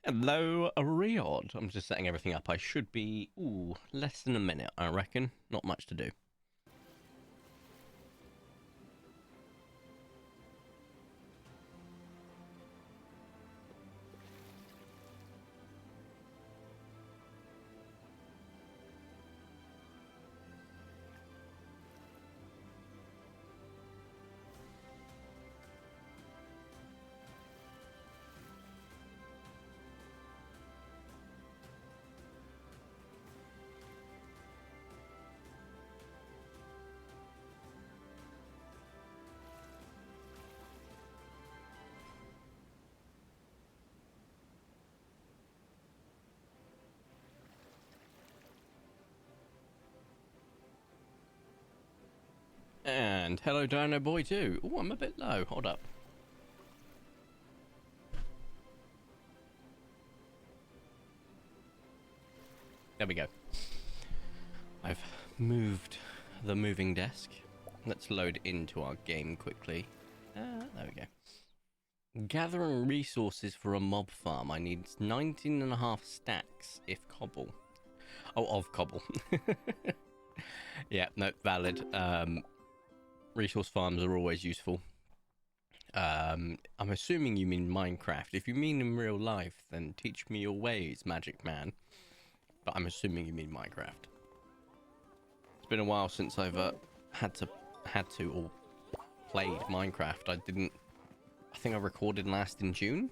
Hello, Riod. I'm just setting everything up. I should be, less than a minute, I reckon. Not much to do. And hello, Dino Boy, too. Oh, I'm a bit low. Hold up. There we go. I've moved the moving desk. Let's load into our game quickly. There we go. Gathering resources for a mob farm. I need 19.5 stacks if cobble. Oh, of cobble. Yeah, no, valid. Resource farms are always useful. I'm assuming you mean Minecraft. If you mean in real life, then teach me your ways, Magic Man. But I'm assuming you mean Minecraft. It's been a while since I've had to or played Minecraft. I think I recorded last in June,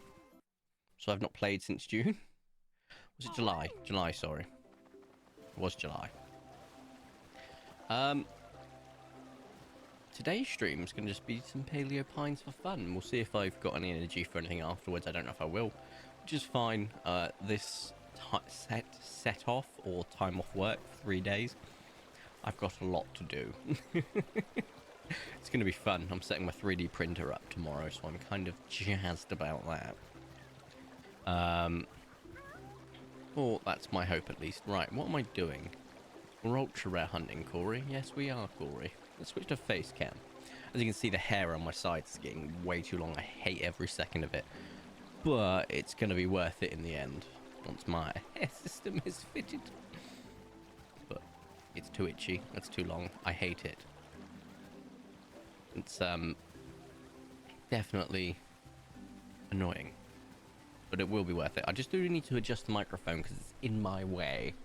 so I've not played since June. Was it July? July, sorry. It was July. Today's stream is going to just be some Paleo Pines for fun. We'll see if I've got any energy for anything afterwards. I don't know if I will, which is fine. This set off or time off work for 3 days. I've got a lot to do. It's going to be fun. I'm setting my 3D printer up tomorrow, so I'm kind of jazzed about that. Or that's my hope at least. Right, what am I doing? We're ultra rare hunting, Corey. Yes, we are, Corey. Let's switch to face cam. As you can see, the hair on my side is getting way too long. I hate every second of it. But it's going to be worth it in the end. Once my hair system is fitted. But it's too itchy. That's too long. I hate it. It's definitely annoying. But it will be worth it. I just do need to adjust the microphone because it's in my way.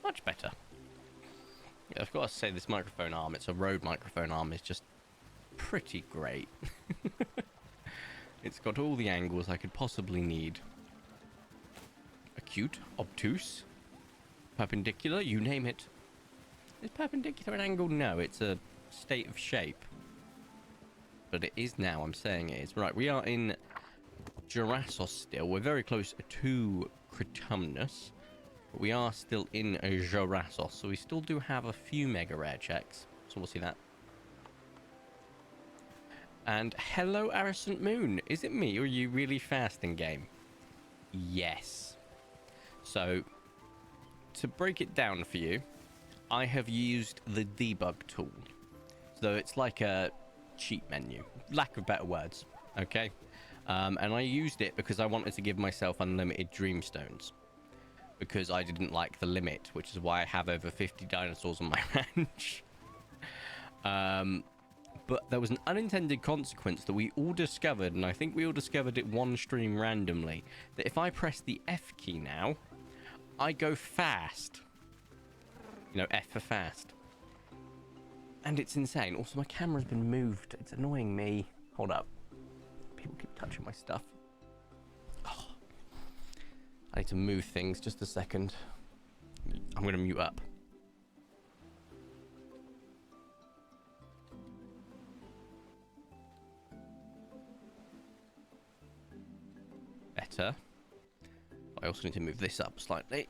Much better. Yeah, I've got to say this microphone arm, it's a Rode microphone arm, is just pretty great. It's got all the angles I could possibly need. Acute, obtuse, perpendicular, you name it. Is perpendicular an angle? No, it's a state of shape. But it is now, I'm saying it is. Right, we are in Jurassos still. We're very close to Critumnus. But we are still in Jurassos, so we still do have a few mega rare checks. So we'll see that. And hello, Aracent Moon. Is it me, or are you really fast in game? Yes. So, to break it down for you, I have used the debug tool. So it's like a cheat menu, lack of better words, okay? And I used it because I wanted to give myself unlimited dreamstones. Because I didn't like the limit, which is why I have over 50 dinosaurs on my ranch. But there was an unintended consequence that we all discovered, and I think we all discovered it one stream randomly, that if I press the F key now, I go fast. You know, F for fast. And it's insane. Also, my camera's been moved. It's annoying me. Hold up. People keep touching my stuff. Oh. I need to move things. Just a second. I'm going to mute up. Better. I also need to move this up slightly.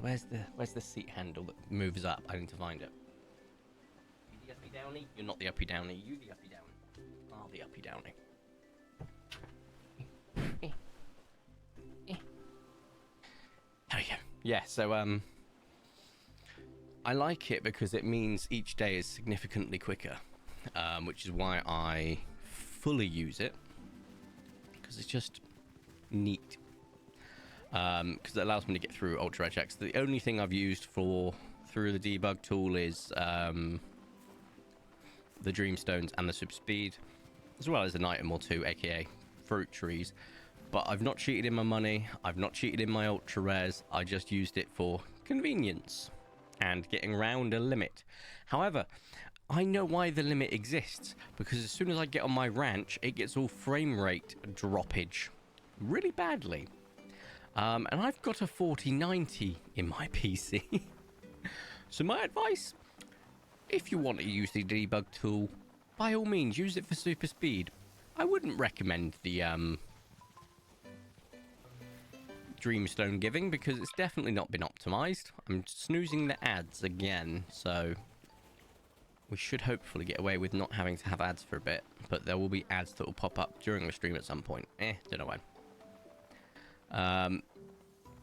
Where's the seat handle that moves up? I need to find it. You the uppy downy? You're not the uppy downy. You the uppy downy. Are the uppy downy. There we go. Yeah, so I like it because it means each day is significantly quicker, which is why I fully use it because it's just neat. Because it allows me to get through ultra rare checks. The only thing I've used through the debug tool is the dreamstones and the super speed, as well as an item or two, aka fruit trees. But I've not cheated in my money, I've not cheated in my ultra rares, I just used it for convenience and getting around a limit. However, I know why the limit exists, because as soon as I get on my ranch, it gets all frame rate droppage really badly. And I've got a 4090 in my PC. So my advice, if you want to use the debug tool, by all means use it for super speed. I wouldn't recommend the Dreamstone giving, because it's definitely not been optimized. I'm snoozing the ads again, so we should hopefully get away with not having to have ads for a bit, but there will be ads that will pop up during the stream at some point. Don't know when.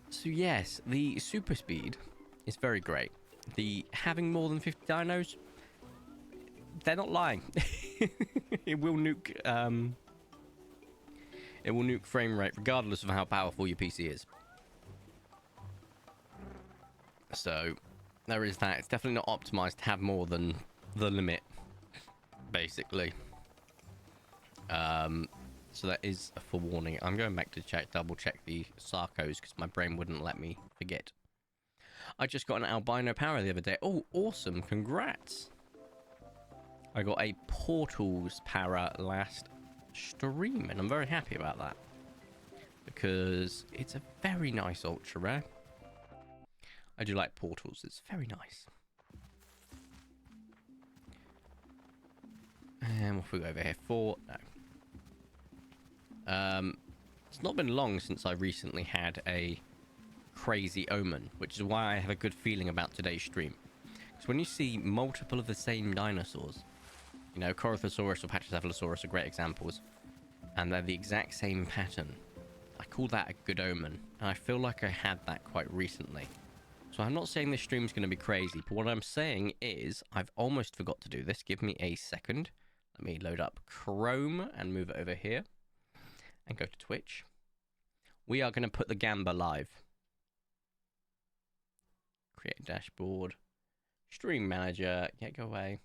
So yes, the super speed is very great. The having more than 50 dinos, they're not lying. It will nuke frame rate regardless of how powerful your PC is. So there is that. It's definitely not optimized to have more than the limit, basically. So that is a forewarning. I'm going back to double check the Sarcos because my brain wouldn't let me forget. I just got an albino power the other day. Oh, awesome. Congrats. I got a Portals para last stream, and I'm very happy about that because it's a very nice ultra rare. I do like Portals. It's very nice. And what if we go over here? It's not been long since I recently had a crazy omen, which is why I have a good feeling about today's stream. Because when you see multiple of the same dinosaurs, you know, Corythosaurus or Pachycephalosaurus are great examples, and they're the exact same pattern, I call that a good omen, and I feel like I had that quite recently. So I'm not saying this stream's going to be crazy, but what I'm saying is I've almost forgot to do this. Give me a second. Let me load up Chrome and move it over here and go to Twitch. We are going to put the Gamba live. Create dashboard. Stream manager. Yeah, go away.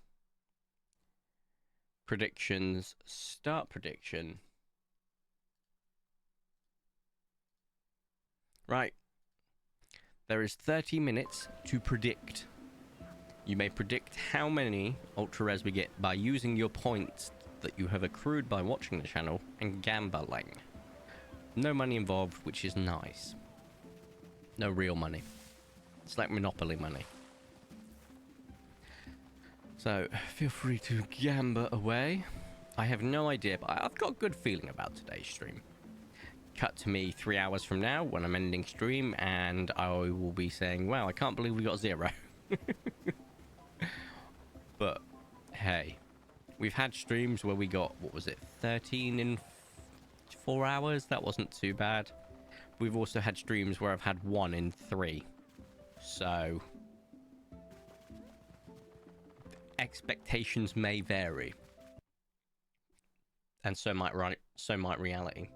Predictions. Start prediction. Right. There is 30 minutes to predict. You may predict how many ultra rares we get by using your points that you have accrued by watching the channel and gambling. No money involved, which is nice. No real money. It's like Monopoly money. So feel free to gamba away. I have no idea, but I've got a good feeling about today's stream. Cut to me 3 hours from now when I'm ending stream, and I will be saying, wow, I can't believe we got 0. But hey, we've had streams where we got, what was it, 13 in 4 hours? That wasn't too bad. We've also had streams where I've had 1 in 3. So expectations may vary, and so might reality.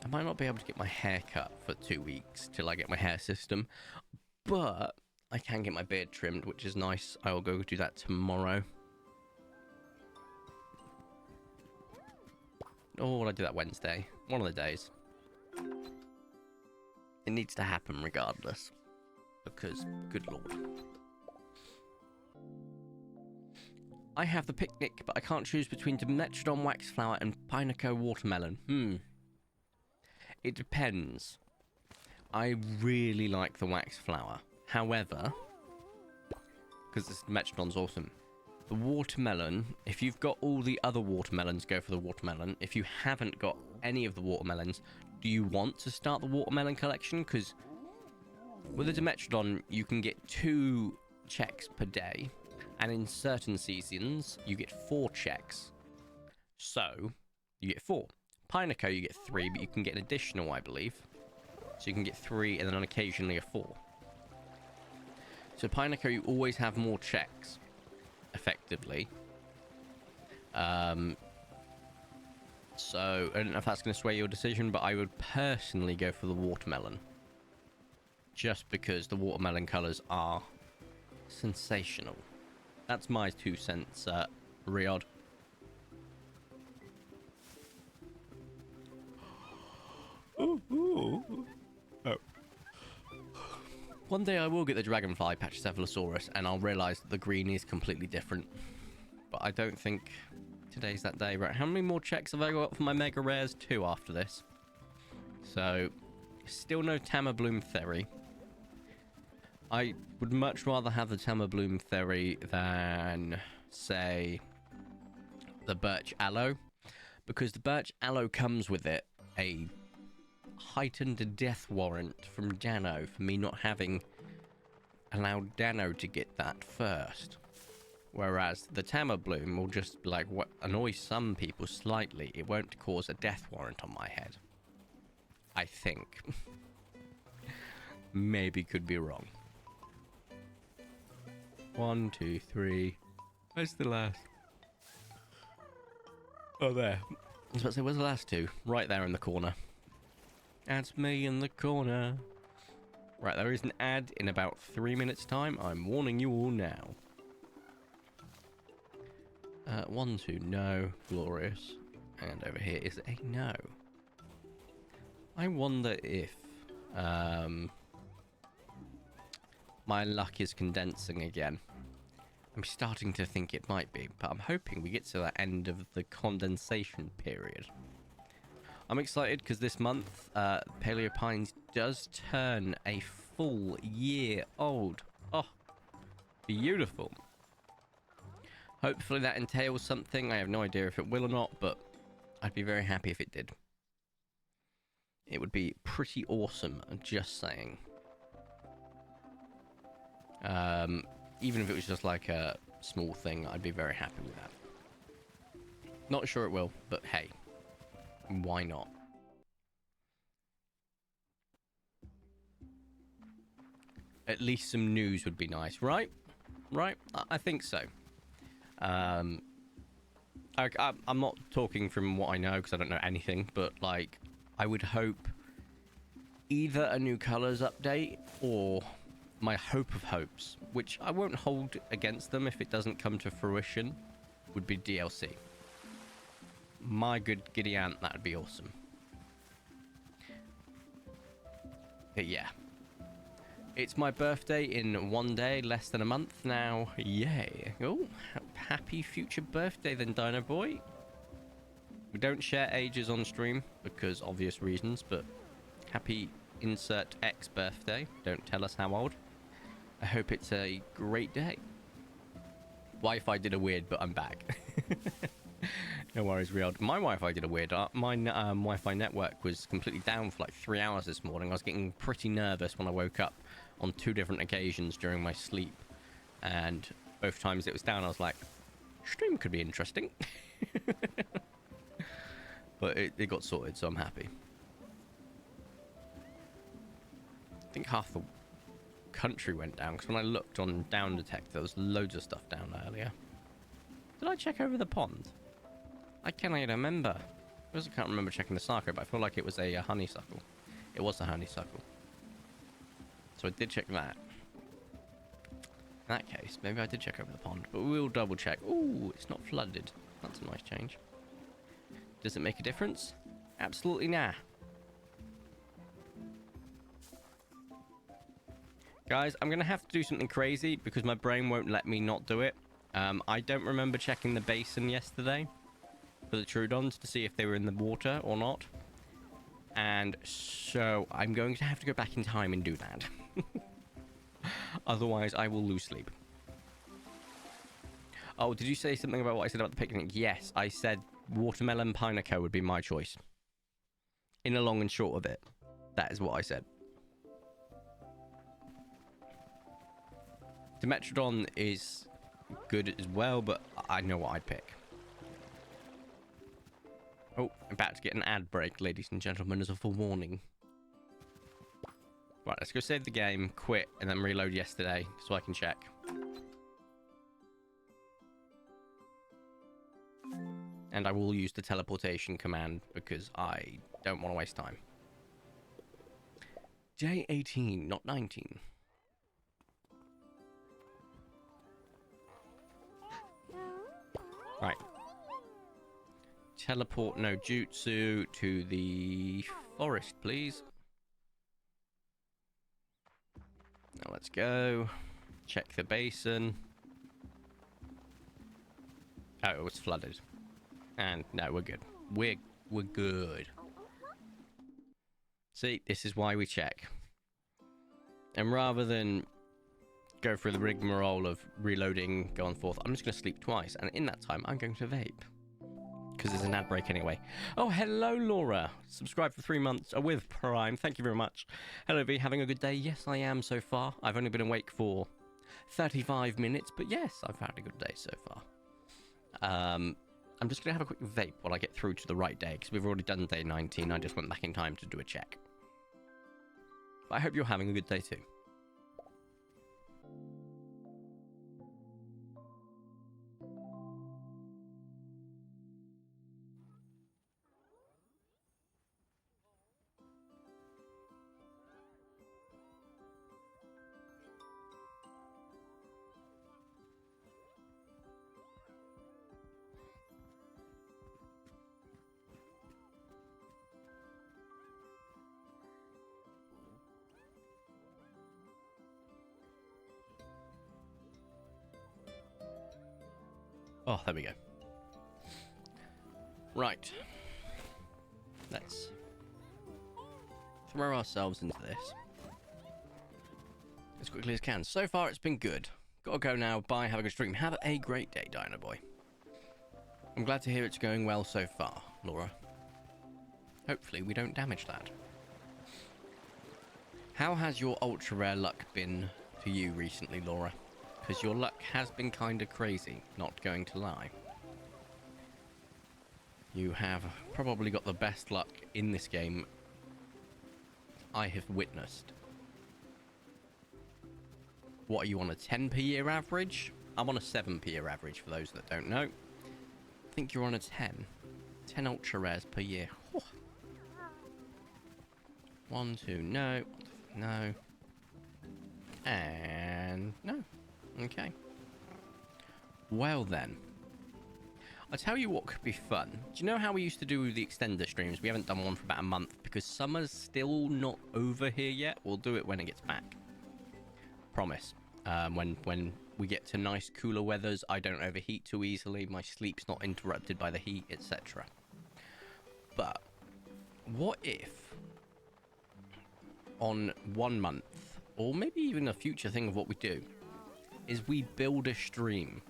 I might not be able to get my hair cut for 2 weeks till I get my hair system, but I can get my beard trimmed, which is nice. I will go do that tomorrow. Or will I do that Wednesday? One of the days. It needs to happen regardless, because, good lord. I have the picnic, but I can't choose between Dimetrodon Waxflower and Pineco Watermelon. It depends. I really like the Waxflower. However, because this Dimetrodon's awesome. The watermelon, if you've got all the other watermelons, go for the watermelon. If you haven't got any of the watermelons, do you want to start the watermelon collection? Because with the Dimetrodon, you can get 2 checks per day. And in certain seasons, you get 4 checks. So, you get 4. Pineco, you get 3, but you can get an additional, I believe. So you can get 3 and then occasionally a 4. So Pineco, you always have more checks. effectively. So I don't know if that's going to sway your decision, but I would personally go for the watermelon. Just because the watermelon colours are sensational. That's my 2 cents, Riyadh. Ooh, ooh. Oh. One day I will get the dragonfly Pachycephalosaurus and I'll realise that the green is completely different. But I don't think today's that day. Right, how many more checks have I got for my mega rares? 2 after this. So, still no Tamabloom Theory. I would much rather have the Tamabloom Theory than, say, the Birch Aloe. Because the Birch Aloe comes with it a heightened death warrant from Dano for me not having allowed Dano to get that first. Whereas the Tamabloom will just like what annoy some people slightly. It won't cause a death warrant on my head. I think. Maybe could be wrong. 1, 2, 3. Where's the last? Oh, there. I was about to say, where's the last 2? Right there in the corner. That's me in the corner. Right, there is an ad in about 3 minutes' time. I'm warning you all now. 1, 2, no. Glorious. And over here is a no. I wonder if my luck is condensing again. I'm starting to think it might be, but I'm hoping we get to the end of the condensation period. I'm excited because this month, Paleo Pines does turn a full year old. Oh, beautiful. Hopefully that entails something. I have no idea if it will or not, but I'd be very happy if it did. It would be pretty awesome, just saying. Even if it was just like a small thing, I'd be very happy with that. Not sure it will, but hey, why not? At least some news would be nice, right? Right? I think so. I'm not talking from what I know because I don't know anything, but like, I would hope either a new colours update or my hope of hopes, which I won't hold against them if it doesn't come to fruition, would be DLC. My good giddy aunt, that would be awesome. But yeah. It's my birthday in 1 day, less than a month now. Yay. Oh, happy future birthday then, Dino Boy. We don't share ages on stream because obvious reasons, but happy insert X birthday. Don't tell us how old. I hope it's a great day. Wi-Fi did a weird, but I'm back. No worries, real. My Wi-Fi did a weird. My Wi-Fi network was completely down for like 3 hours this morning. I was getting pretty nervous when I woke up on 2 different occasions during my sleep. And both times it was down, I was like, stream could be interesting. But it got sorted, so I'm happy. I think half the country went down, because when I looked on Down Detect, there was loads of stuff down earlier. Did I check over the pond? I cannot remember. I also can't remember checking the Sarco, but I feel like it was a honeysuckle. It was a honeysuckle. So I did check that. In that case, maybe I did check over the pond, but we'll double check. Ooh, it's not flooded. That's a nice change. Does it make a difference? Absolutely nah. Guys, I'm going to have to do something crazy because my brain won't let me not do it. I don't remember checking the basin yesterday for the Troodons to see if they were in the water or not. And so I'm going to have to go back in time and do that. Otherwise, I will lose sleep. Oh, did you say something about what I said about the picnic? Yes, I said watermelon Pineco would be my choice. In the long and short of it, that is what I said. Dimetrodon is good as well, but I know what I'd pick. Oh, I'm about to get an ad break, ladies and gentlemen, as a forewarning. Right, let's go save the game, quit, and then reload yesterday so I can check. And I will use the teleportation command because I don't want to waste time. Day 18, not 19. Right. Teleport no jutsu to the forest, please. Now let's go. Check the basin. Oh, it was flooded. And no, we're good. We're good. See, this is why we check. And rather than go through the rigmarole of reloading, go on forth, I'm just going to sleep twice. And in that time, I'm going to vape. Because there's an ad break anyway. Oh, hello, Laura. Subscribe for 3 months with Prime. Thank you very much. Hello, V. Having a good day? Yes, I am so far. I've only been awake for 35 minutes. But yes, I've had a good day so far. I'm just going to have a quick vape while I get through to the right day. Because we've already done day 19. I just went back in time to do a check. But I hope you're having a good day too. Oh, there we go. Right. Let's throw ourselves into this as quickly as can. So far, it's been good. Gotta go now. Bye. Have a good stream. Have a great day, Dino Boy. I'm glad to hear it's going well so far, Laura. Hopefully, we don't damage that. How has your ultra rare luck been for you recently, Laura? Because your luck has been kind of crazy, not going to lie. You have probably got the best luck in this game I have witnessed. What are you on, a 10 per year average? I'm on a 7 per year average for those that don't know. I think you're on a 10. 10 ultra rares per year. Whew. 1, 2, no. No. And no. Okay. Well then. I'll tell you what could be fun. Do you know how we used to do the extender streams? We haven't done one for about a month because summer's still not over here yet. We'll do it when it gets back. Promise. When we get to nice cooler weathers, I don't overheat too easily. My sleep's not interrupted by the heat, etc. But what if on 1 month, or maybe even a future thing of what we do, is we build a stream?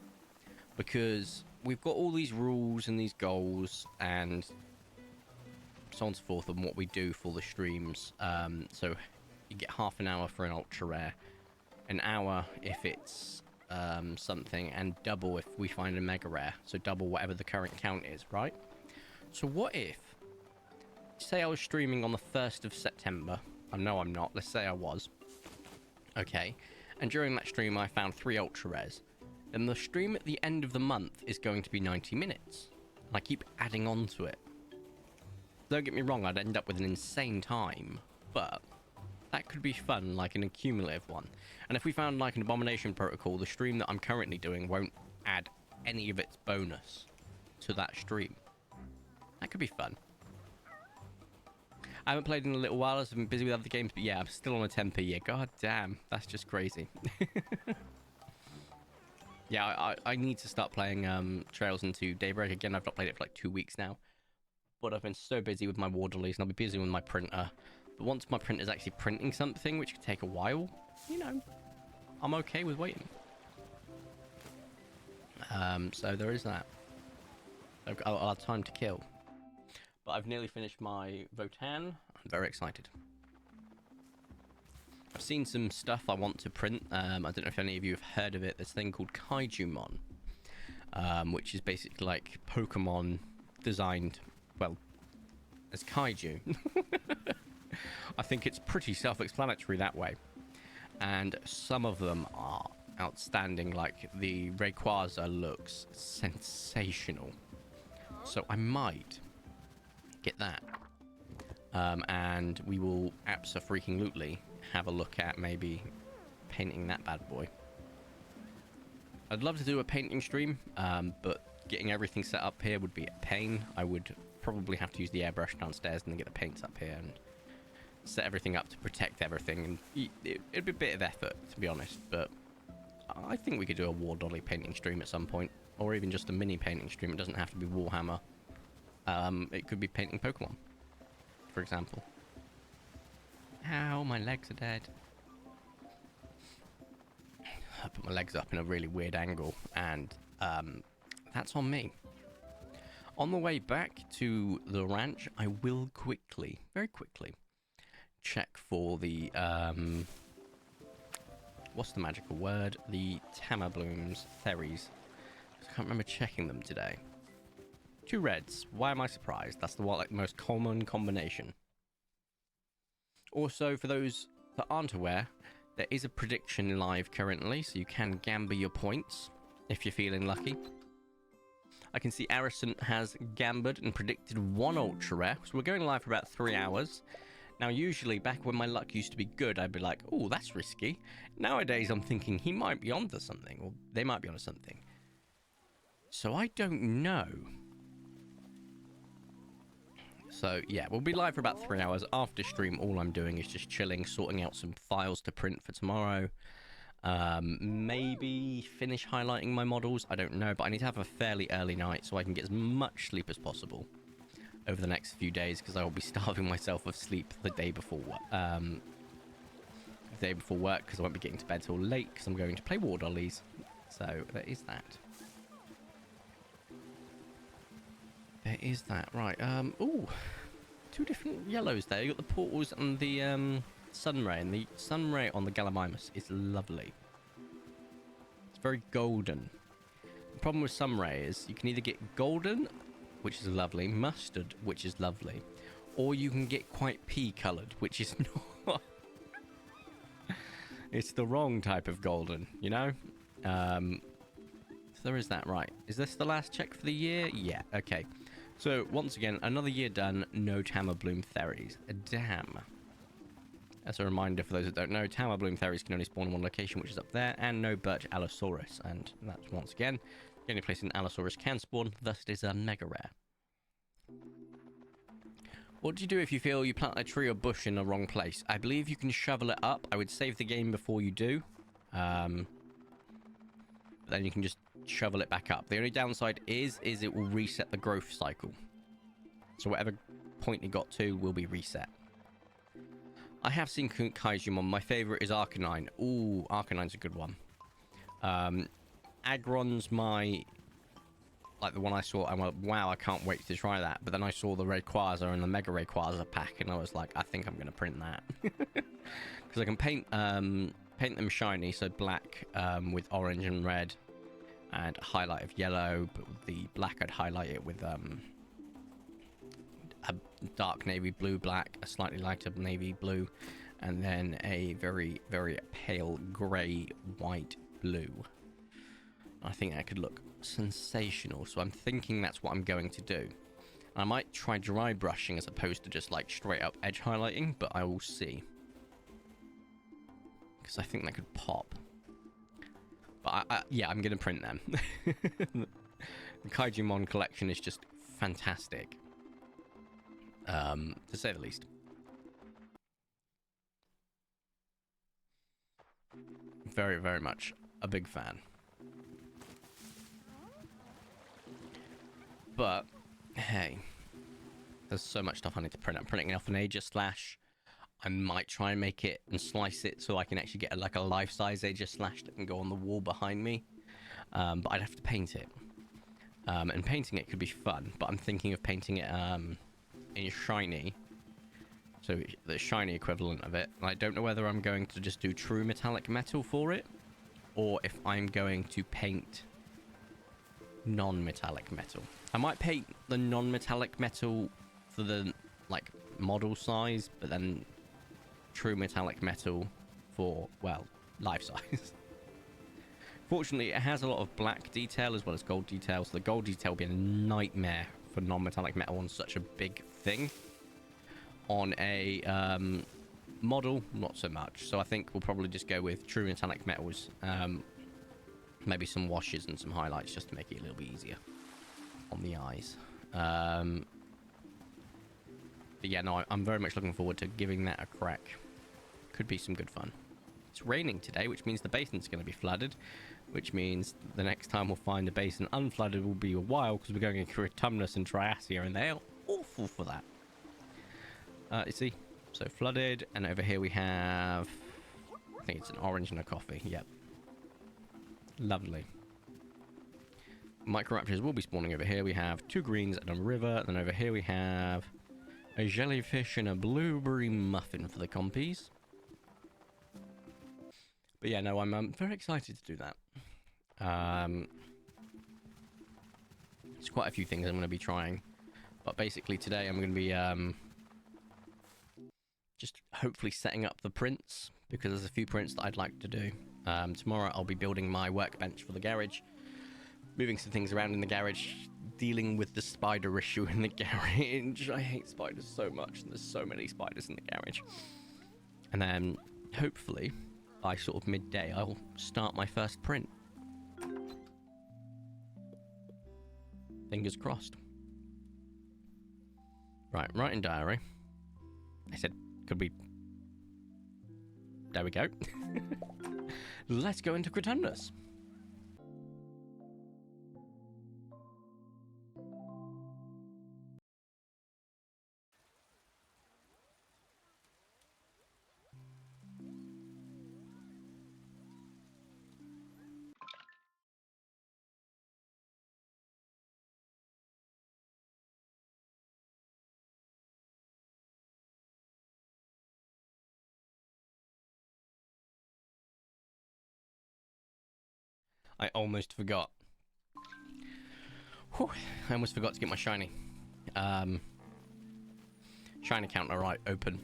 Because we've got all these rules and these goals and so on and so forth on what we do for the streams. So you get half an hour for an ultra rare, an hour if it's something, and double if we find a mega rare. So double whatever the current count is, right? So what if, say I was streaming on the 1st of September. I know I'm not. Let's say I was. Okay. And during that stream I found 3 ultra rares. Then the stream at the end of the month is going to be 90 minutes. And I keep adding on to it. Don't get me wrong, I'd end up with an insane time. But that could be fun, like an accumulative one. And if we found like an Abomination Protocol, the stream that I'm currently doing won't add any of its bonus to that stream. That could be fun. I haven't played in a little while as I've been busy with other games, but yeah, I'm still on a 10 per year. God damn, that's just crazy. Yeah, I need to start playing Trails into Daybreak again. I've not played it for like 2 weeks now. But I've been so busy with my Waterleys, and I'll be busy with my printer. But once my printer's actually printing something, which could take a while, you know, I'm okay with waiting. So there is that. I'll have time to kill. But I've nearly finished my Votan. I'm very excited. I've seen some stuff I want to print. I don't know if any of you have heard of it. There's a thing called Kaijumon, which is basically like Pokemon designed, well, as kaiju. I think it's pretty self-explanatory that way. And some of them are outstanding. Like the Rayquaza looks sensational. So I might get that. And we will abso-freaking-lutely have a look at maybe painting that bad boy. I'd love to do a painting stream, but getting everything set up here would be a pain. I would probably have to use the airbrush downstairs and then get the paints up here and set everything up to protect everything. And it'd be a bit of effort, to be honest, but I think we could do a War Dolly painting stream at some point, or even just a mini painting stream. It doesn't have to be Warhammer. It could be painting Pokemon, for example. Ow, my legs are dead. I put my legs up in a really weird angle, and that's on me. On the way back to the ranch, I will quickly, very quickly, check for the, what's the magical word? The Tamablooms, Theries. I can't remember checking them today. 2 reds. Why am I surprised? That's the most common combination. Also, for those that aren't aware, there is a prediction live currently, so you can gamble your points if you're feeling lucky. I can see Arison has gambled and predicted 1 ultra rare, so we're going live for about 3 hours. Now, usually, back when my luck used to be good, I'd be like, oh, that's risky. Nowadays, I'm thinking he might be onto something, or they might be onto something. So I don't know. So, yeah, we'll be live for about 3 hours. After stream, all I'm doing is just chilling, sorting out some files to print for tomorrow. Maybe finish highlighting my models. I don't know, but I need to have a fairly early night so I can get as much sleep as possible over the next few days, because I will be starving myself of sleep the day before work, because I won't be getting to bed till late because I'm going to play War Dollies. So, there is that. There is that. Right, ooh, 2 different yellows there. You got the portals and the sunray, and the sunray on the Gallimimus is lovely. It's very golden. The problem with sunray is you can either get golden, which is lovely, mustard, which is lovely, or you can get quite pea coloured, which is not. It's the wrong type of golden, you know. So there is that. Right, is this the last check for the year? Yeah, okay. So, once again, another year done, no Tamabloom Theries. Damn. As a reminder for those that don't know, Tamabloom Theries can only spawn in 1 location, which is up there, and no Birch Allosaurus. And that's, once again, the only place an Allosaurus can spawn, thus it is a mega rare. What do you do if you feel you plant a tree or bush in the wrong place? I believe you can shovel it up. I would save the game before you do. Then you can just shovel it back up. The only downside is it will reset the growth cycle. So whatever point it got to will be reset. I have seen Kaijumon. My favorite is Arcanine. Ooh, Arcanine's a good one. Agron's my... like the one I saw, I went, wow, I can't wait to try that. But then I saw the Rayquaza and the Mega Rayquaza pack, and I was like, I think I'm going to print that. Because I can paint them shiny, so black with orange and red, and a highlight of yellow. But with the black, I'd highlight it with a dark navy blue black, a slightly lighter navy blue, and then a very, very pale grey white blue. I think that could look sensational, so I'm thinking that's what I'm going to do. I might try dry brushing as opposed to just like straight up edge highlighting, but I will see, because I think that could pop. But yeah, I'm gonna print them. The Kaijumon collection is just fantastic, to say the least. Very, very much a big fan. But, hey, there's so much stuff I need to print. I'm printing off an Aegis Slash. I might try and make it and slice it so I can actually get like a life-size Aegis Slash that can go on the wall behind me. But I'd have to paint it. And painting it could be fun, but I'm thinking of painting it in shiny. So the shiny equivalent of it. And I don't know whether I'm going to just do true metallic metal for it, or if I'm going to paint non-metallic metal. I might paint the non-metallic metal for the like model size, but then true metallic metal for, well, life size. Fortunately, it has a lot of black detail as well as gold detail, so the gold detail will be a nightmare for non-metallic metal on such a big thing. On a model, not so much. So I think we'll probably just go with true metallic metals. Maybe some washes and some highlights just to make it a little bit easier on the eyes. But yeah, no, I'm very much looking forward to giving that a crack. Could be some good fun. It's raining today, which means the basin's going to be flooded, which means the next time we'll find a basin unflooded will be a while, because we're going into Autumnus and Triasia, and they are awful for that. You see, so flooded, and over here we have, I think it's an orange and a coffee. Yep, lovely. Microraptors will be spawning over here. We have 2 greens and a river. Then over here we have a jellyfish and a blueberry muffin for the compies. But yeah, no, I'm very excited to do that. There's quite a few things I'm going to be trying. But basically today I'm going to be just hopefully setting up the prints, because there's a few prints that I'd like to do. Tomorrow I'll be building my workbench for the garage, moving some things around in the garage, dealing with the spider issue in the garage. I hate spiders so much, and there's so many spiders in the garage. And then hopefully by sort of midday I'll start my first print. Fingers crossed. Right, writing diary. I said, could we... There we go. Let's go into Cretundus. I almost forgot. Whew, I almost forgot to get my shiny. Shiny counter right open.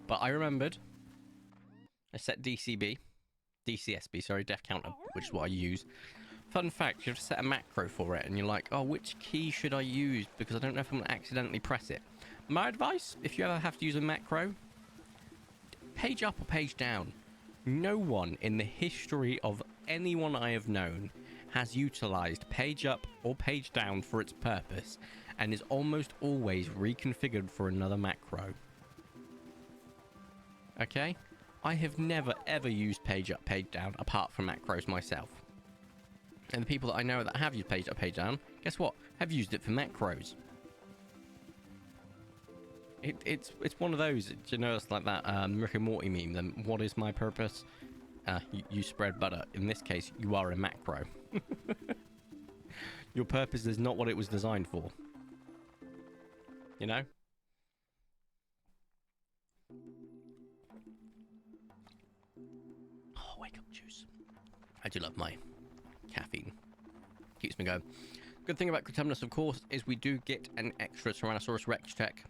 But I remembered. I set DCSB, sorry, def counter, which is what I use. Fun fact, you have to set a macro for it, and you're like, oh, which key should I use? Because I don't know if I'm going to accidentally press it. My advice, if you ever have to use a macro, page up or page down. No one in the history of anyone I have known has utilized page up or page down for its purpose, and is almost always reconfigured for another macro. Okay? I have never ever used page up, page down, apart from macros myself. And the people that I know that have used page up, page down, guess what? Have used it for macros. It's one of those, you know, it's like that Rick and Morty meme, then what is my purpose? You spread butter. In this case, you are a macro. Your purpose is not what it was designed for. You know? Oh, wake up juice. I do love my caffeine. Keeps me going. Good thing about Cretundus, of course, is we do get an extra Tyrannosaurus Rex check.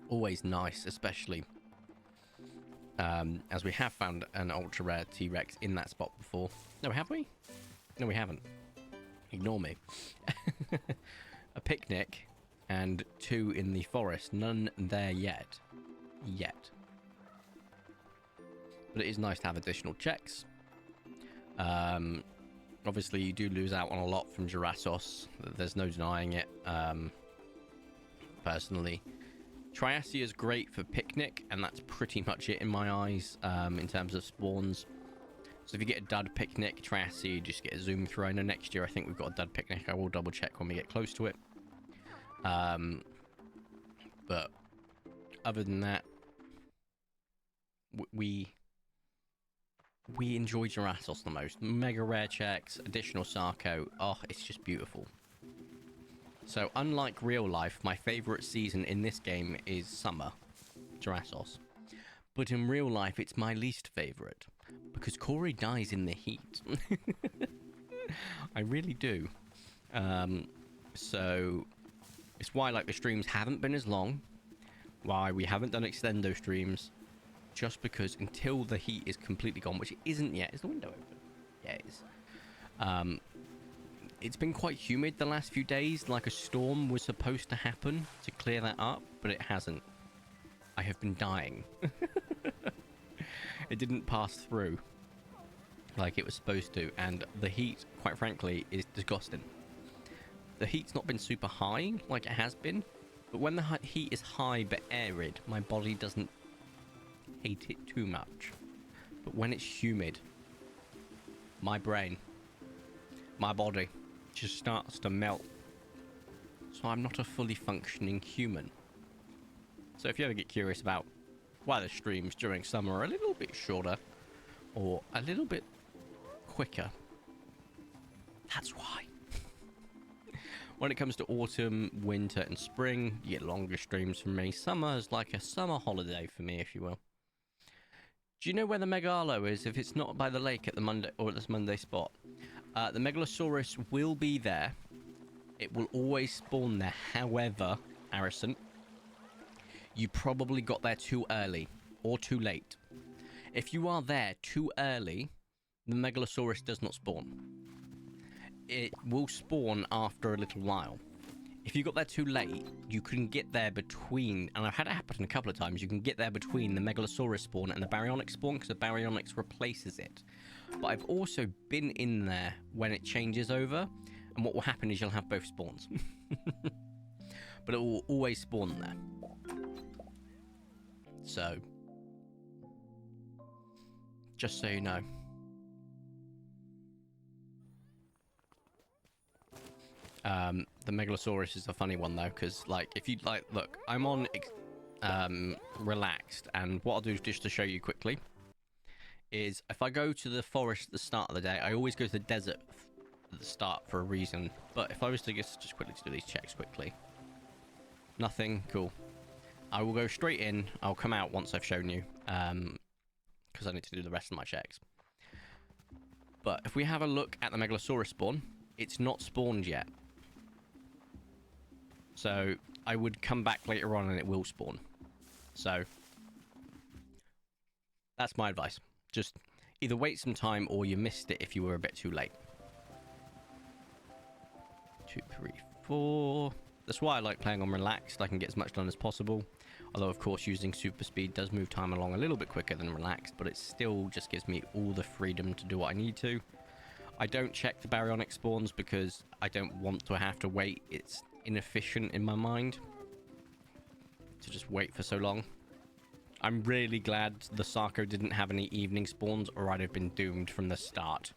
Always nice, especially as we have found an ultra rare T-Rex in that spot before. No, have we? No, we haven't. Ignore me. A picnic and 2 in the forest. None there yet. But it is nice to have additional checks. Obviously, you do lose out on a lot from Jurasos. There's no denying it. Personally. Triasia is great for picnic, and that's pretty much it in my eyes in terms of spawns. So if you get a dud picnic, Triasia, you just get a zoom through. I know next year I think we've got a dud picnic. I will double check when we get close to it. But other than that, we enjoy Jurasos the most. Mega rare checks, additional Sarco. Oh, it's just beautiful. So, unlike real life, my favourite season in this game is summer, Jurasos. But in real life, it's my least favourite, because Corey dies in the heat. I really do. So, it's why like the streams haven't been as long, why we haven't done extendo streams, just because until the heat is completely gone, which it isn't yet. Is the window open? Yeah, it is. It's been quite humid the last few days, like a storm was supposed to happen to clear that up, but it hasn't. I have been dying. It didn't pass through like it was supposed to, and the heat, quite frankly, is disgusting. The heat's not been super high like it has been, but when the heat is high but arid, my body doesn't hate it too much. But when it's humid, my brain, my body just starts to melt. So I'm not a fully functioning human. So if you ever get curious about why the streams during summer are a little bit shorter or a little bit quicker, that's why. When it comes to autumn, winter and spring, you get longer streams from me. Summer is like a summer holiday for me, if you will. Do you know where the Megalo is if it's not by the lake at the Monday or at this Monday spot? The Megalosaurus will be there. It will always spawn there. However, Harrison, you probably got there too early or too late. If you are there too early, the Megalosaurus does not spawn. It will spawn after a little while. If you got there too late, you can get there between, and I've had it happen a couple of times, you can get there between the Megalosaurus spawn and the Baryonyx spawn because the Baryonyx replaces it. But I've also been in there when it changes over, and what will happen is you'll have both spawns. But it will always spawn there. So, just so you know. The Megalosaurus is a funny one though, because like if you like, look, I'm on relaxed, and what I'll do just to show you quickly is if I go to the forest at the start of the day, I always go to the desert at the start for a reason. But if I was to just quickly do these checks quickly, nothing, cool. I will go straight in. I'll come out once I've shown you, because I need to do the rest of my checks. But if we have a look at the Megalosaurus spawn, it's not spawned yet. So I would come back later on and it will spawn. So that's my advice. Just either wait some time or you missed it if you were a bit too late. 2, 3, 4. That's why I like playing on relaxed. I can get as much done as possible. Although, of course, using super speed does move time along a little bit quicker than relaxed, but it still just gives me all the freedom to do what I need to. I don't check the Baryonyx spawns because I don't want to have to wait. It's inefficient in my mind to just wait for so long. I'm really glad the Sarco didn't have any evening spawns, or I'd have been doomed from the start.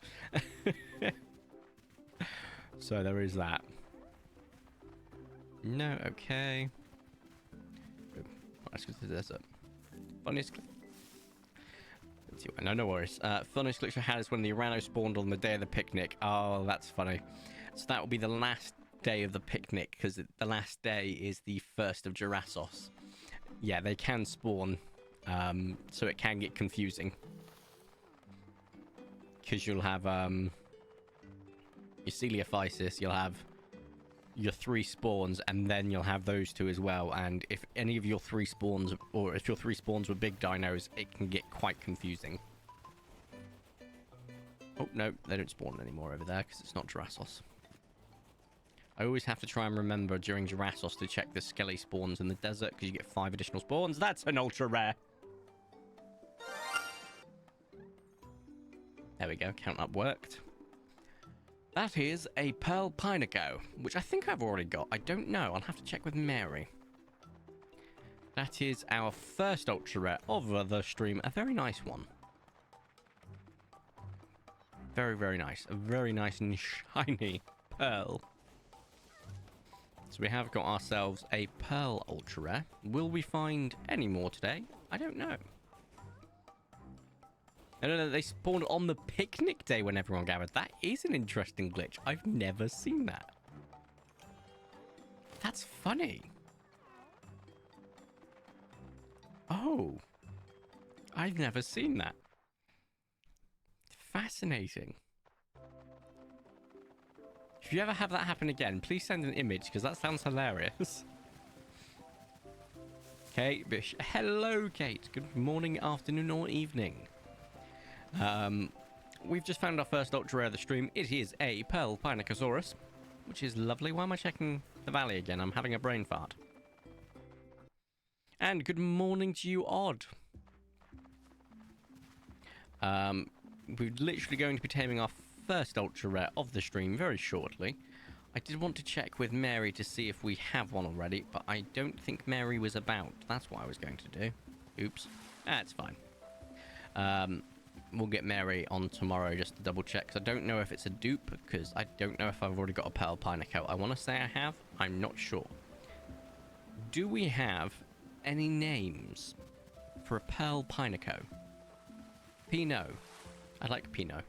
So there is that. No, okay. Let's go to the desert. Funniest no worries. Funniest glitch I had is when the Urano spawned on the day of the picnic. Oh, that's funny. So that will be the last day of the picnic, because the last day is the 1st of Jurasos. Yeah, they can spawn, so it can get confusing. Because you'll have your Celiophysis, you'll have your 3 spawns, and then you'll have those 2 as well. And if any of your 3 spawns, or if your 3 spawns were big dinos, it can get quite confusing. Oh, no, they don't spawn anymore over there because it's not Jurasos. I always have to try and remember during Jurasos to check the Skelly spawns in the desert because you get 5 additional spawns. That's an ultra rare. There we go, count up worked. That is a Pearl Pineco, which I think I've already got. I don't know. I'll have to check with Mary. That is our first ultra rare of the stream. A very nice one. Very, very nice. A very nice and shiny pearl. So we have got ourselves a Pearl ultra rare. Will we find any more today? I don't know. No, they spawned on the picnic day when everyone gathered. That is an interesting glitch. I've never seen that. That's funny. Oh. I've never seen that. Fascinating. If you ever have that happen again, please send an image, because that sounds hilarious. Kate Bish. Hello, Kate. Good morning, afternoon, or evening. we've just found our first ultra rare of the stream. It is a Pearl Pinacosaurus, which is lovely. Why am I checking the valley again? I'm having a brain fart. And good morning to you, Odd. We're literally going to be taming our first ultra rare of the stream very shortly. I did want to check with Mary to see if we have one already, but I don't think Mary was about. That's what I was going to do. Oops. That's fine. We'll get Mary on tomorrow just to double check, because I don't know if it's a dupe, because I don't know if I've already got a Pearl Pinaco. I want to say I have. I'm not sure. Do we have any names for a Pearl Pinaco? Pinot. I like Pinot.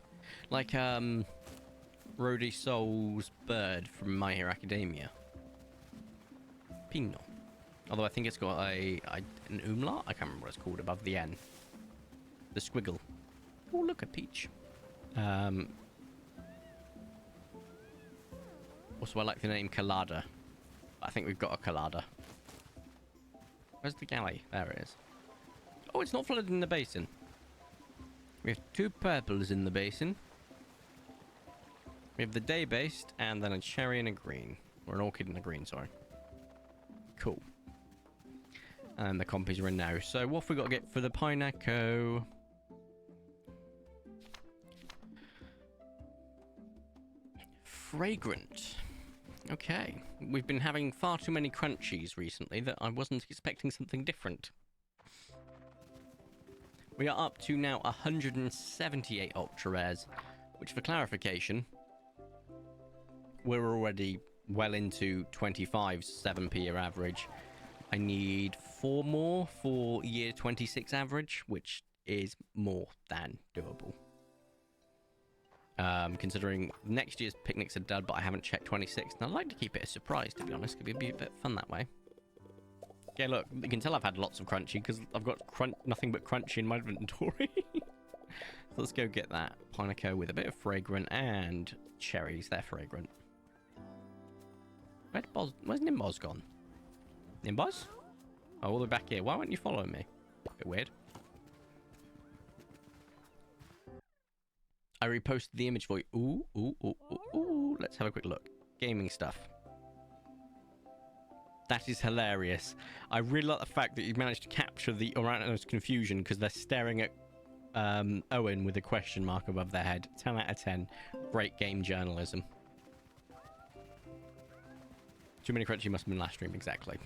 Like, Rhodey Soul's bird from My Hero Academia. Pinot. Although I think it's got an umlaut? I can't remember what it's called above the N. The squiggle. Oh, look, a peach. Also, I like the name Colada. I think we've got a Colada. Where's the galley? There it is. Oh, it's not flooded in the basin. We have 2 purples in the basin. We have the day-based, and then a cherry and a green. Or an orchid and a green, sorry. Cool. And the compies are in now. So what have we got to get for the Pinaco? Fragrant. Okay. We've been having far too many crunchies recently that I wasn't expecting something different. We are up to now 178 ultra rares, which for clarification, we're already well into 25's 7p year average. I need 4 more for year 26 average, which is more than doable. Considering next year's picnics are done, but I haven't checked 26, and I'd like to keep it a surprise, to be honest. It could be a bit fun that way. Yeah, look, you can tell I've had lots of crunchy because I've got nothing but crunchy in my inventory. So let's go get that Pinaco with a bit of fragrant and cherries. They're fragrant. Where's Nimbos gone? Nimbos? Oh, all the way back here. Why weren't you following me? Bit weird. I reposted the image for you. Ooh, ooh, ooh, ooh, ooh. Let's have a quick look. Gaming stuff. That is hilarious. I really like the fact that you managed to capture the Orangutans' confusion because they're staring at Owen with a question mark above their head. 10 out of 10. Great game journalism. Too many crunchy must have been last stream, exactly.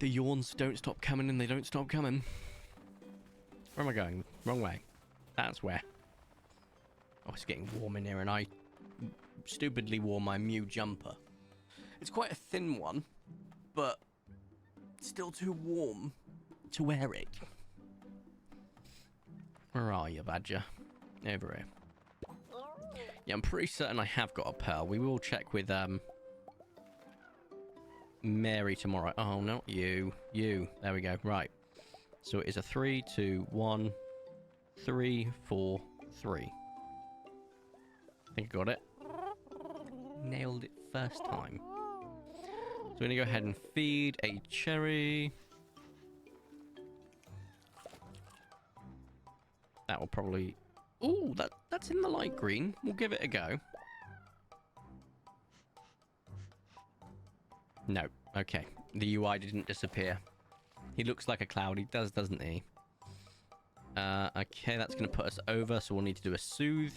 The yawns don't stop coming and they don't stop coming. Where am I going? Wrong way. That's where. Oh, it's getting warm in here and I stupidly wore my Mew jumper. It's quite a thin one, but still too warm to wear it. Where are you, Badger? Over here. Yeah, I'm pretty certain I have got a pearl. We will check with Mary tomorrow. Oh, not you. You. There we go. Right. So it is a 3, 2, 1, 3, 4, 3. I think I got it. Nailed it first time. So we're going to go ahead and feed a cherry. That will probably... Ooh, that's in the light green. We'll give it a go. No. Okay. The UI didn't disappear. He looks like a cloud. He does, doesn't he? Okay, that's going to put us over, so we'll need to do a soothe.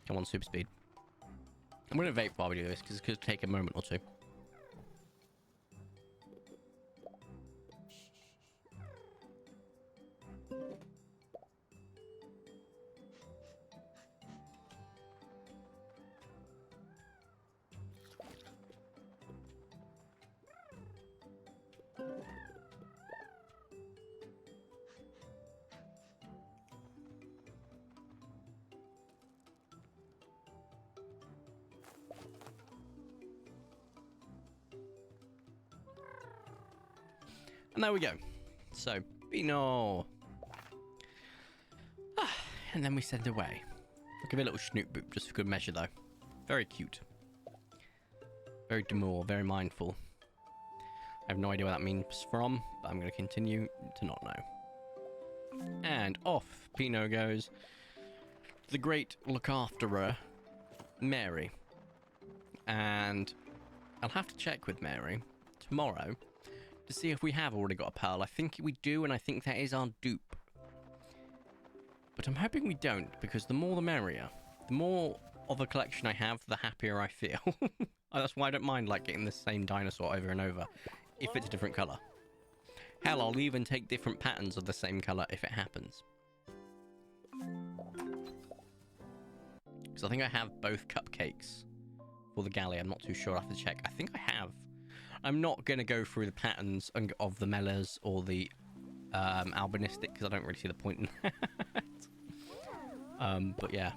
Come on, super speed. I'm going to vape while we do this, because it could take a moment or two. And there we go. So, Pinot. And then we send away. I'll give it a little snoot boop just for good measure, though. Very cute. Very demure, very mindful. I have no idea where that means from, but I'm going to continue to not know. And off Pino goes the great look-afterer, Mary. And I'll have to check with Mary tomorrow to see if we have already got a pearl. I think we do, and I think that is our dupe. But I'm hoping we don't, because the more the merrier. The more of a collection I have, the happier I feel. That's why I don't mind like getting the same dinosaur over and over, if it's a different colour. Hell, I'll even take different patterns of the same colour if it happens. Because I think I have both cupcakes for the galley. I'm not too sure. I have to check. I think I have. I'm not going to go through the patterns of the Mellas or the albinistic, because I don't really see the point in that. But yeah.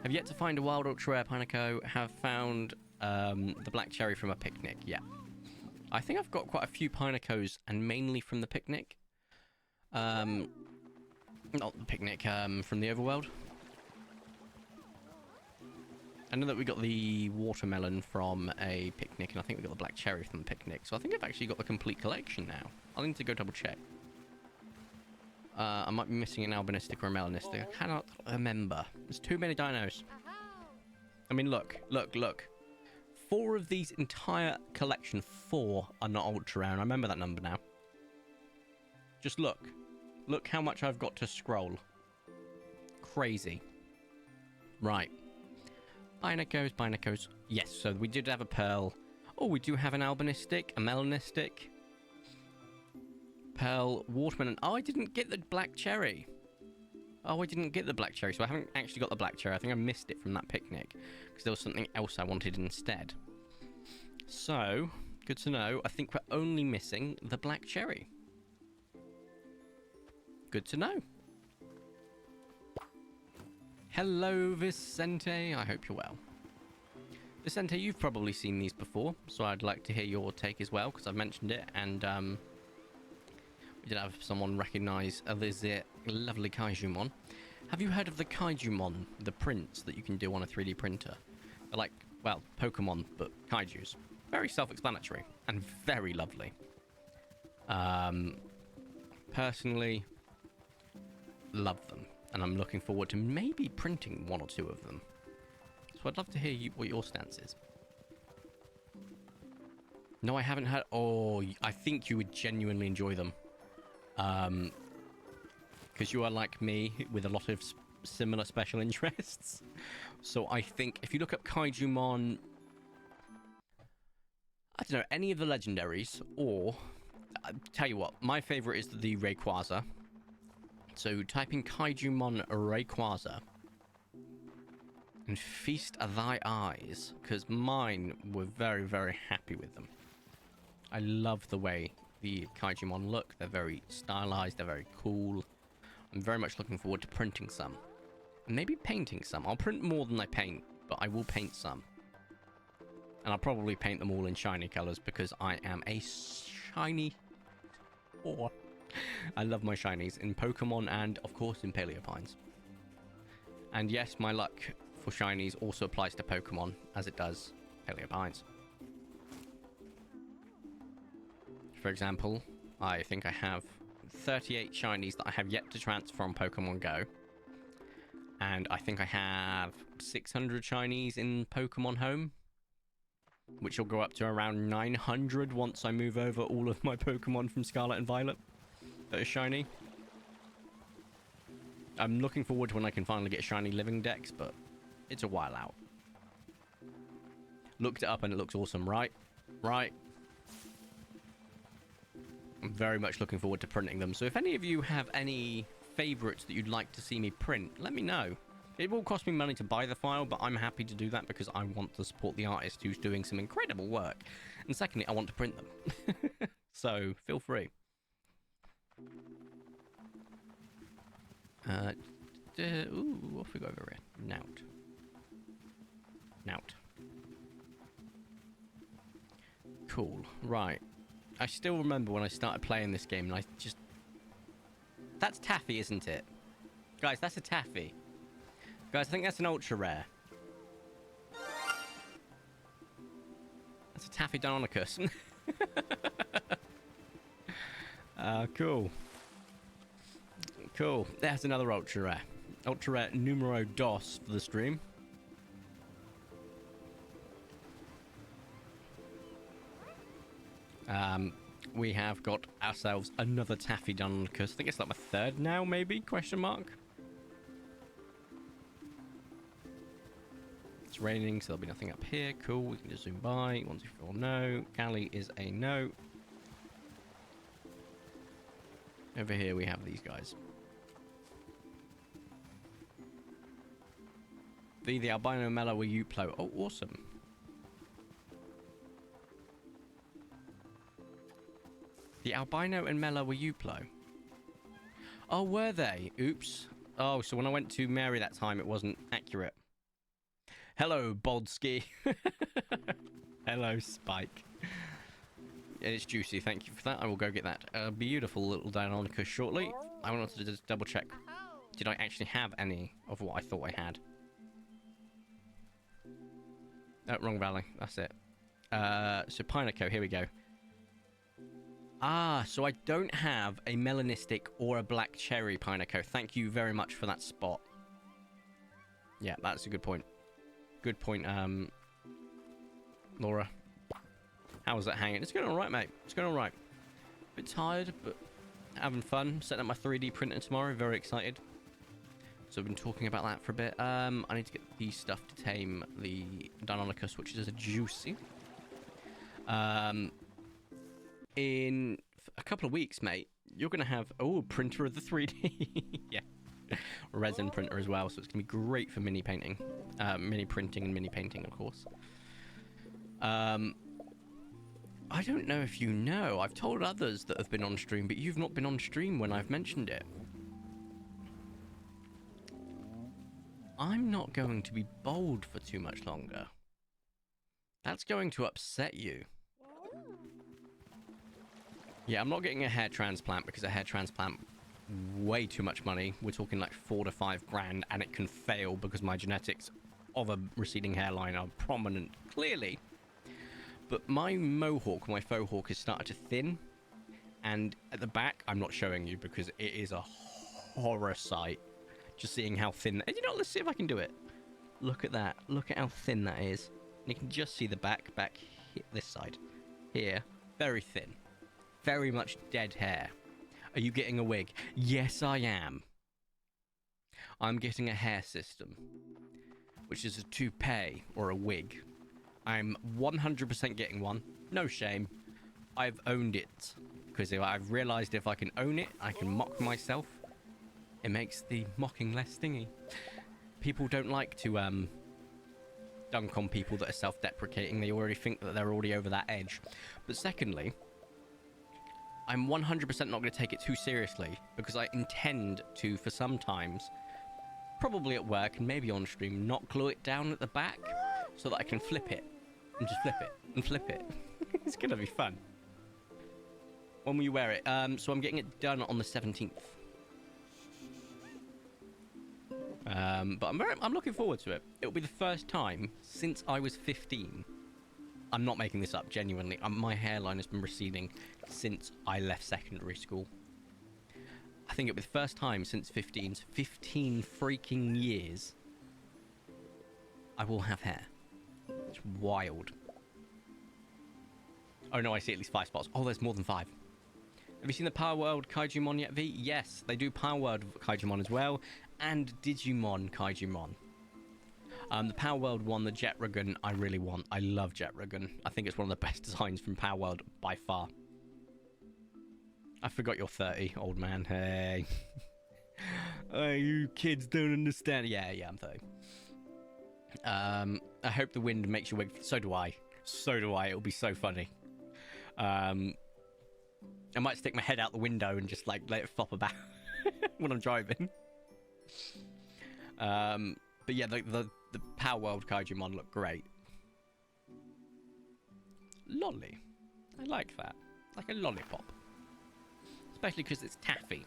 Have yet to find a wild ultra rare Pineco. Have found the black cherry from a picnic. Yeah. I think I've got quite a few Pinecos, and mainly from the picnic. Not the picnic, from the overworld. I know that we got the watermelon from a picnic, and I think we got the black cherry from the picnic. So I think I've actually got the complete collection now. I'll need to go double check. I might be missing an albinistic or a melanistic. I cannot remember. There's too many dinos. I mean, look. 4 of these entire collection, 4 are not ultra rare. And I remember that number now. Just look. Look how much I've got to scroll. Crazy. Right. Binacos. Yes, so we did have a pearl. Oh, we do have an albinistic, a melanistic. Pearl, watermelon. Oh, I didn't get the black cherry. So I haven't actually got the black cherry. I think I missed it from that picnic, because there was something else I wanted instead. So, good to know. I think we're only missing the black cherry. Good to know. Hello, Vicente. I hope you're well. Vicente, you've probably seen these before, so I'd like to hear your take as well, because I've mentioned it, and we did have someone recognise the lovely Kaijumon. Have you heard of the Kaijumon, the prints that you can do on a 3D printer? They're like, well, Pokemon, but Kaijus. Very self-explanatory, and very lovely. Personally, love them. And I'm looking forward to maybe printing 1 or 2 of them. So I'd love to hear what your stance is. No, I haven't had... Oh, I think you would genuinely enjoy them. Because you are like me, with a lot of similar special interests. So I think if you look up Kaijumon... I don't know, any of the legendaries, or... I'll tell you what, my favourite is the Rayquaza. So type in Kaijumon Rayquaza and feast thy eyes, because mine were very, very happy with them. I love the way the Kaijumon look. They're very stylized, they're very cool. I'm very much looking forward to printing some. And maybe painting some. I'll print more than I paint, but I will paint some. And I'll probably paint them all in shiny colors, because I am a shiny whore. I love my shinies in Pokemon and, of course, in Paleo PINES. And yes, my luck for shinies also applies to Pokemon, as it does Paleo PINES. For example, I think I have 38 shinies that I have yet to transfer on Pokemon Go. And I think I have 600 shinies in Pokemon Home, which will go up to around 900 once I move over all of my Pokemon from Scarlet and Violet that are shiny. I'm looking forward to when I can finally get shiny living decks, but it's a while out. Looked it up and it looks awesome, right? Right. I'm very much looking forward to printing them. So if any of you have any favorites that you'd like to see me print, let me know. It will cost me money to buy the file, but I'm happy to do that because I want to support the artist who's doing some incredible work. And secondly, I want to print them. So feel free. Ooh, off we go over here. Nout. Cool. Right. I still remember when I started playing this game, and I just... That's Taffy, isn't it? Guys, that's a Taffy. Guys, I think that's an ultra rare. That's a Taffy Deinonychus. Cool. Cool. There's another ultra rare. Ultra rare numero dos for the stream. We have got ourselves another taffy Deinonychus. I think it's like my third now, maybe? Question mark. It's raining, so there'll be nothing up here. Cool. We can just zoom by. 1, 2, 4, no. Galley is a no. Over here we have these guys. The albino mela were Uplo. Oh, awesome. The albino and Mela were Uplo. Oh, were they? Oops. Oh, so when I went to Mary that time, it wasn't accurate. Hello, Bodsky. Hello, Spike. It's juicy. Thank you for that. I will go get that beautiful little Deinonychus shortly. I wanted to just double check. Did I actually have any of what I thought I had? Oh, wrong valley. That's it. So Pineco, here we go. Ah, so I don't have a melanistic or a black cherry Pineco. Thank you very much for that spot. Yeah, that's a good point. Good point, Laura. How was that hanging? It's going all right, mate. It's going all right. Bit tired, but having fun. Setting up my 3D printer tomorrow. Very excited. So I've been talking about that for a bit. I need to get the stuff to tame the Deinonychus, which is a juicy. In a couple of weeks, mate, you're going to have... Oh, printer of the 3D. Yeah. Resin printer as well, so it's going to be great for mini painting. Mini printing and mini painting, of course. I don't know if you know. I've told others that have been on stream, but you've not been on stream when I've mentioned it. I'm not going to be bald for too much longer. That's going to upset you. Yeah, I'm not getting a hair transplant because a hair transplant, way too much money. We're talking like 4 to 5 grand, and it can fail because my genetics of a receding hairline are prominent, clearly. But my mohawk, my faux hawk, has started to thin. And at the back, I'm not showing you because it is a horror sight. Just seeing how thin... You know, let's see if I can do it. Look at that. Look at how thin that is. And you can just see the back here, this side. Here. Very thin. Very much dead hair. Are you getting a wig? Yes, I am. I'm getting a hair system, which is a toupee or a wig. I'm 100% getting one. No shame. I've owned it. Because I've realised if I can own it, I can mock myself. It makes the mocking less stingy. People don't like to dunk on people that are self-deprecating. They already think that they're already over that edge. But secondly, I'm 100% not going to take it too seriously because I intend to, for some times, probably at work and maybe on stream, not glue it down at the back so that I can flip it and just flip it and flip it. It's going to be fun. When will you wear it? So I'm getting it done on the 17th. But I'm looking forward to it. It'll be the first time since I was 15. I'm not making this up, genuinely. My hairline has been receding since I left secondary school. I think it'll be the first time since 15 freaking years I will have hair. It's wild. Oh no, I see at least 5 spots. Oh, there's more than 5. Have you seen the Power World Kaijumon yet, V? Yes, they do Power World Kaijumon as well, and Digimon Kaijumon. The Power World one, the Jetragon, I really want. I love Jetragon. I think it's one of the best designs from Power World by far. I forgot you're 30, old man. Hey. Oh, you kids don't understand. Yeah, I'm 30. I hope the wind makes you wig. So do I. So do I. It'll be so funny. I might stick my head out the window and just like let it flop about when I'm driving. But yeah, the Power World Kaijumon look great. Lolly. I like that. Like a lollipop. Especially because it's taffy.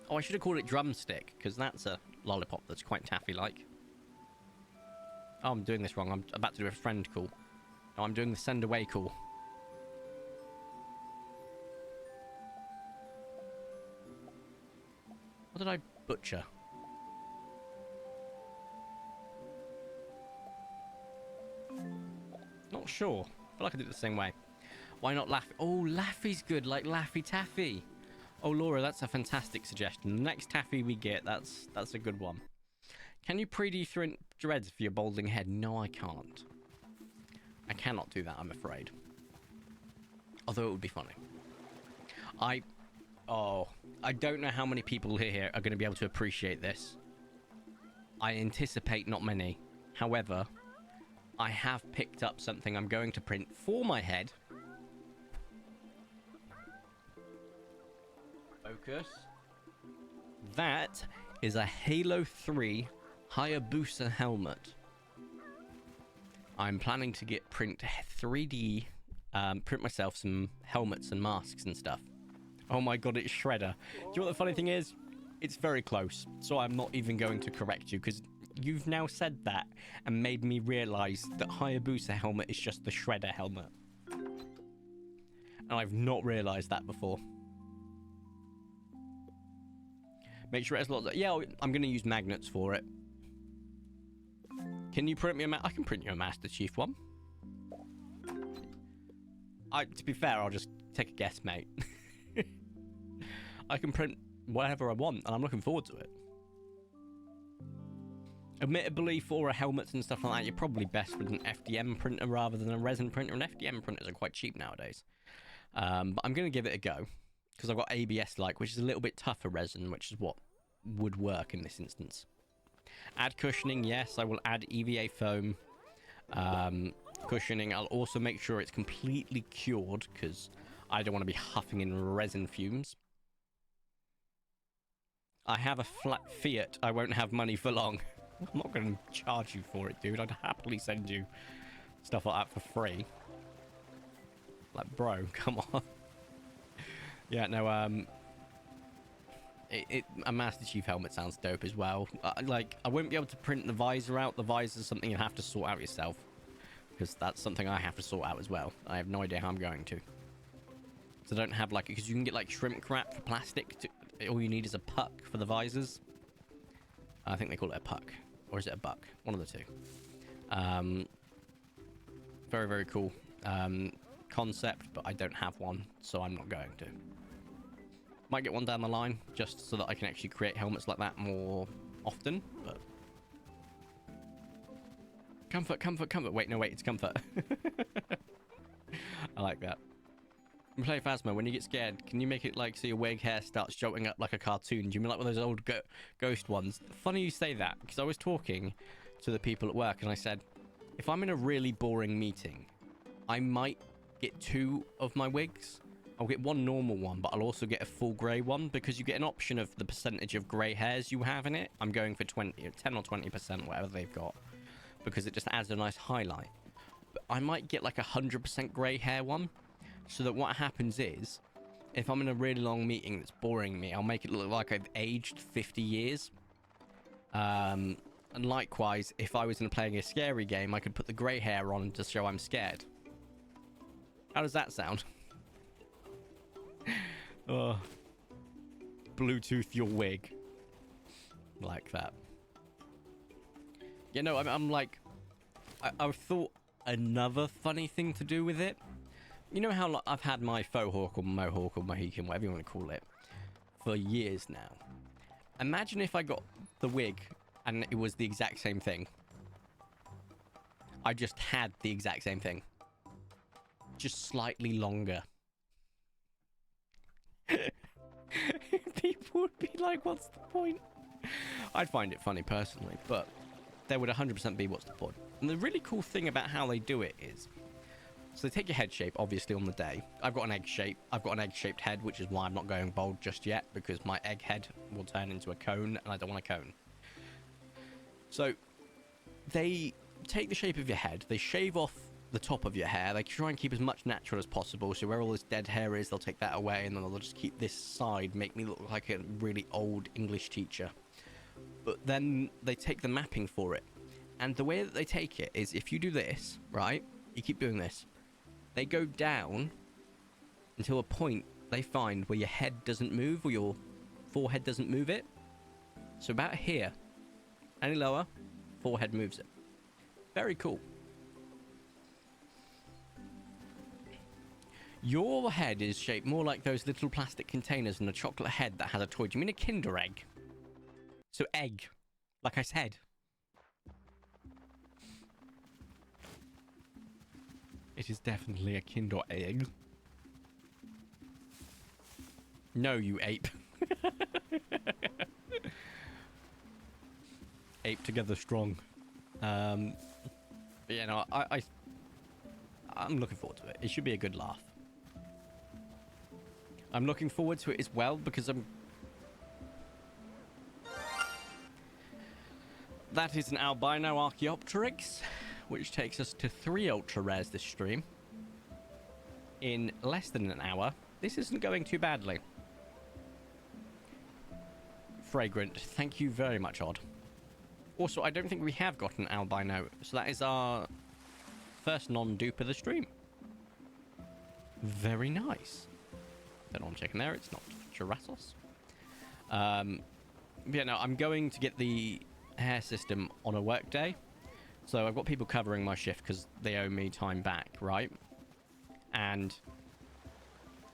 Oh, I should have called it drumstick, because that's a lollipop that's quite taffy-like. Oh, I'm doing this wrong. I'm about to do a friend call. No, I'm doing the send away call. What did I butcher? Not sure. I feel like I did it the same way. Why not Laffy? Oh, Laffy's good, like Laffy Taffy. Oh, Laura, that's a fantastic suggestion. The next Taffy we get, that's a good one. Can you pre-dethrone dreads for your balding head? No, I can't. I cannot do that, I'm afraid. Although it would be funny. I don't know how many people here are going to be able to appreciate this. I anticipate not many. However, I have picked up something I'm going to print for my head. Focus. That is a Halo 3 Hayabusa helmet. I'm planning to get print 3D, print myself some helmets and masks and stuff. Oh my god, it's Shredder. Do you know what the funny thing is? It's very close, so I'm not even going to correct you, because you've now said that and made me realise that Hayabusa helmet is just the Shredder helmet. And I've not realised that before. Make sure it has lots of... Yeah, I'm going to use magnets for it. Can you print me a... I can print you a Master Chief one. To be fair, I'll just take a guess, mate. I can print whatever I want, and I'm looking forward to it. Admittedly, for helmets and stuff like that, you're probably best with an FDM printer rather than a resin printer, and FDM printers are quite cheap nowadays. But I'm going to give it a go, because I've got ABS-like, which is a little bit tougher resin, which is what would work in this instance. Add cushioning, yes, I will add EVA foam cushioning. I'll also make sure it's completely cured, because I don't want to be huffing in resin fumes. I have a flat Fiat. I won't have money for long. I'm not going to charge you for it, dude. I'd happily send you stuff like that for free. Like, bro, come on. Yeah, no, a Master Chief helmet sounds dope as well. Like, I won't be able to print the visor out. The visor is something you have to sort out yourself, because that's something I have to sort out as well. I have no idea how I'm going to. So I don't have, like, because you can get, like, shrimp wrap for plastic. All you need is a puck for the visors. I think they call it a puck. Or is it a buck? One of the two. Very, very cool concept, but I don't have one, so I'm not going to. Might get one down the line, just so that I can actually create helmets like that more often, but... Comfort, comfort, comfort. Wait, no, wait, it's comfort. I like that. In Play Phasma, when you get scared, can you make it like so your wig hair starts jolting up like a cartoon? Do you mean like one of those old ghost ones? Funny you say that, because I was talking to the people at work and I said, if I'm in a really boring meeting, I might get 2 of my wigs. I'll get one normal one, but I'll also get a full grey one, because you get an option of the percentage of grey hairs you have in it. I'm going for 10 or 20%, whatever they've got, because it just adds a nice highlight. But I might get like 100% grey hair one. So that what happens is, if I'm in a really long meeting that's boring me, I'll make it look like I've aged 50 years. And likewise, if I was playing a scary game, I could put the grey hair on to show I'm scared. How does that sound? Oh. Bluetooth your wig. Like that. You know, I'm like... I thought another funny thing to do with it. You know how I've had my faux hawk or mohawk or Mohican, whatever you want to call it, for years now. Imagine if I got the wig and it was the exact same thing. I just had the exact same thing. Just slightly longer. People would be like, what's the point? I'd find it funny personally, but there would 100% be what's the point. And the really cool thing about how they do it is, so they take your head shape, obviously, on the day. I've got an egg shape. I've got an egg-shaped head, which is why I'm not going bald just yet, because my egg head will turn into a cone, and I don't want a cone. So they take the shape of your head. They shave off the top of your hair. They try and keep as much natural as possible. So where all this dead hair is, they'll take that away, and then they'll just keep this side, make me look like a really old English teacher. But then they take the mapping for it. And the way that they take it is, if you do this, right, you keep doing this, they go down until a point they find where your head doesn't move or your forehead doesn't move it. So about here. Any lower, forehead moves it. Very cool. Your head is shaped more like those little plastic containers in a chocolate head that has a toy. Do you mean a Kinder Egg? So egg, like I said. It is definitely a Kinder Egg. No, you ape. Ape together strong. Yeah, no, I'm looking forward to it. It should be a good laugh. I'm looking forward to it as well because that is an albino Archaeopteryx, which takes us to 3 ultra rares this stream. In less than an hour. This isn't going too badly. Fragrant. Thank you very much, Odd. Also, I don't think we have got an albino, so that is our first non-dupe of the stream. Very nice. Don't know what I'm checking there. It's not Girasos. Yeah, no, I'm going to get the hair system on a work day. So I've got people covering my shift because they owe me time back, right? And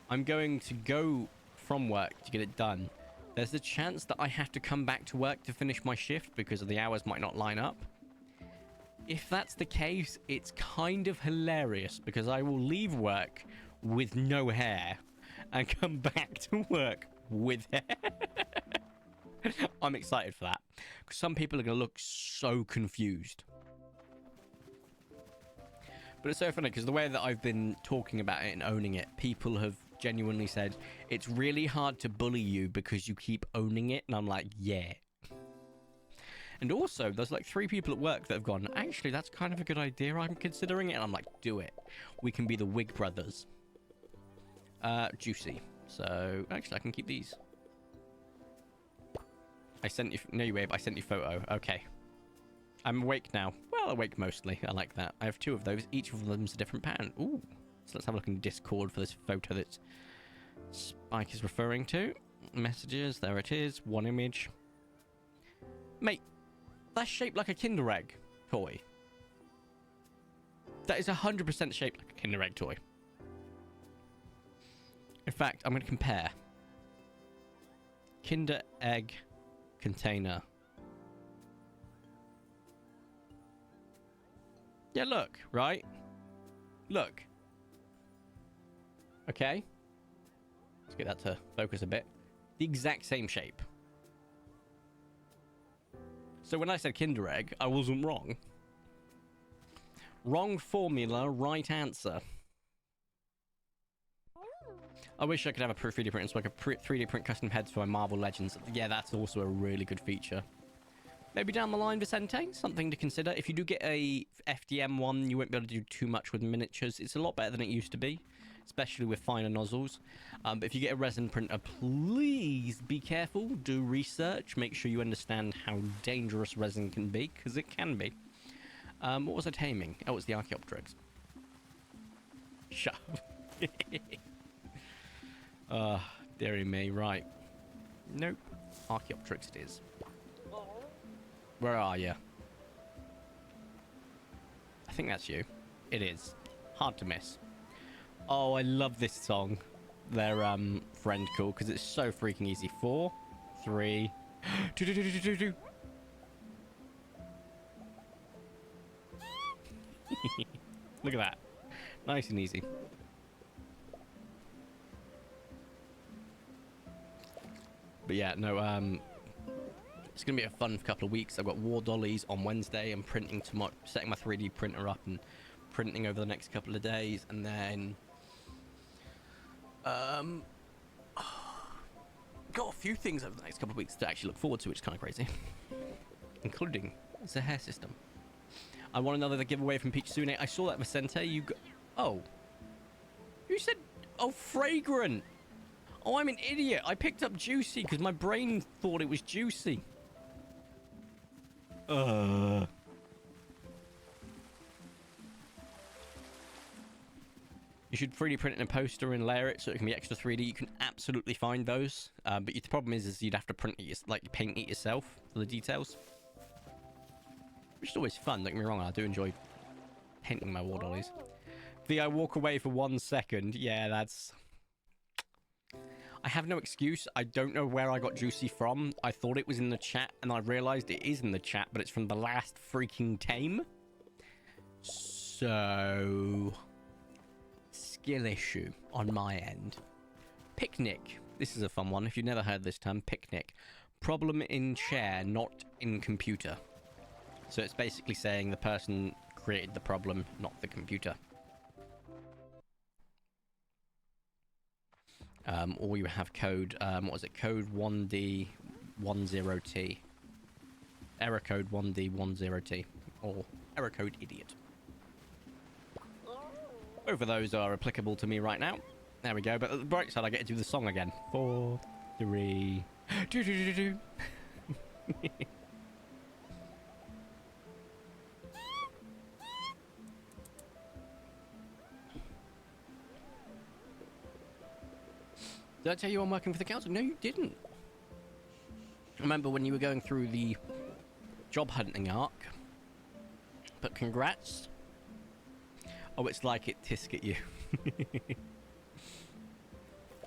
I'm going to go from work to get it done. There's the chance that I have to come back to work to finish my shift because the hours might not line up. If that's the case, it's kind of hilarious because I will leave work with no hair and come back to work with hair. I'm excited for that because some people are going to look so confused. But it's so funny because the way that I've been talking about it and owning it, people have genuinely said, it's really hard to bully you because you keep owning it. And I'm like, yeah. And also, there's like 3 people at work that have gone, actually, that's kind of a good idea. I'm considering it. And I'm like, do it. We can be the Wig brothers. Juicy. So, actually, I can keep these. I sent you... No, you babe. I sent you photo. Okay. I'm awake now. Well, awake mostly. I like that. I have 2 of those. Each of them's a different pattern. Ooh. So let's have a look in Discord for this photo that Spike is referring to. Messages. There it is. 1 image. Mate, that's shaped like a Kinder Egg toy. That is 100% shaped like a Kinder Egg toy. In fact, I'm going to compare. Kinder Egg container. Yeah, look, right? Look. Okay. Let's get that to focus a bit. The exact same shape. So when I said Kinder Egg, I wasn't wrong. Wrong formula, right answer. I wish I could have a 3D printer so I could 3D print custom heads for my Marvel Legends. Yeah, that's also a really good feature. Maybe down the line, Vicente, something to consider. If you do get a FDM one, you won't be able to do too much with miniatures. It's a lot better than it used to be, especially with finer nozzles. But if you get a resin printer, please be careful. Do research. Make sure you understand how dangerous resin can be, because it can be. What was I taming? Oh, it's the Archaeopteryx. Shut up. Dearie me. Right. Nope. Archaeopteryx it is. Where are you? I think that's you. It is. Hard to miss. Oh, I love this song. Their friend call, because it's so freaking easy. 4, 3, 2, 2, 2, 2, 2, 2. Look at that. Nice and easy. But yeah, no, it's going to be a fun couple of weeks. I've got War Dollies on Wednesday. I'm printing tomorrow, setting my 3D printer up and printing over the next couple of days. And then, got a few things over the next couple of weeks to actually look forward to, which is kind of crazy. Including the hair system. I want another giveaway from Peach Sune. I saw that, Vicente. You got... Oh. You said... Oh, fragrant. Oh, I'm an idiot. I picked up Juicy because my brain thought it was Juicy. You should 3D print in a poster and layer it so it can be extra 3D. You can absolutely find those, but the problem is you'd have to print it, like paint it yourself for the details, which is always fun. Don't get me wrong, I do enjoy painting my war dollies. I walk away for 1 second. Yeah, that's... I have no excuse. I don't know where I got Juicy from. I thought it was in the chat, and I realized it is in the chat, but it's from the last freaking tame. So... skill issue on my end. Picnic. This is a fun one. If you've never heard this term, picnic. Problem in chair, not in computer. So it's basically saying the person created the problem, not the computer. Or you have code, what was it? Code 1D10T. Error code 1D10T. Or error code idiot. Both of those are applicable to me right now. There we go. But at the bright side, I get to do the song again. 4, 3, 2, 2, 2, 2. Did I tell you I'm working for the council? No, you didn't. Remember when you were going through the job hunting arc? But congrats. Oh, it's like it tisk at you.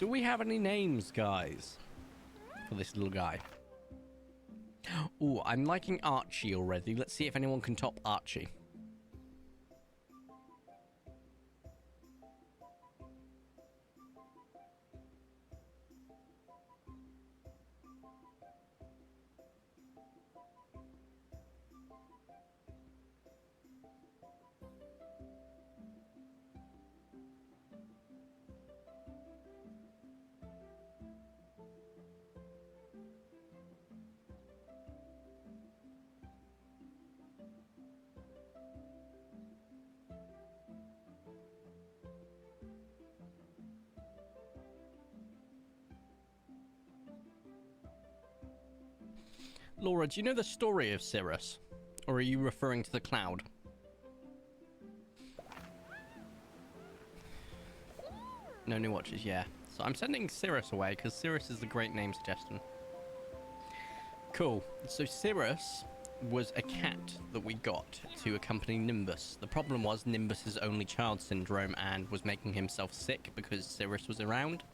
Do we have any names, guys? For this little guy. Oh, I'm liking Archie already. Let's see if anyone can top Archie. Laura, do you know the story of Cirrus? Or are you referring to the cloud? No new watches, yeah. So I'm sending Cirrus away because Cirrus is a great name suggestion. Cool. So Cirrus was a cat that we got to accompany Nimbus. The problem was Nimbus's only child syndrome and was making himself sick because Cirrus was around.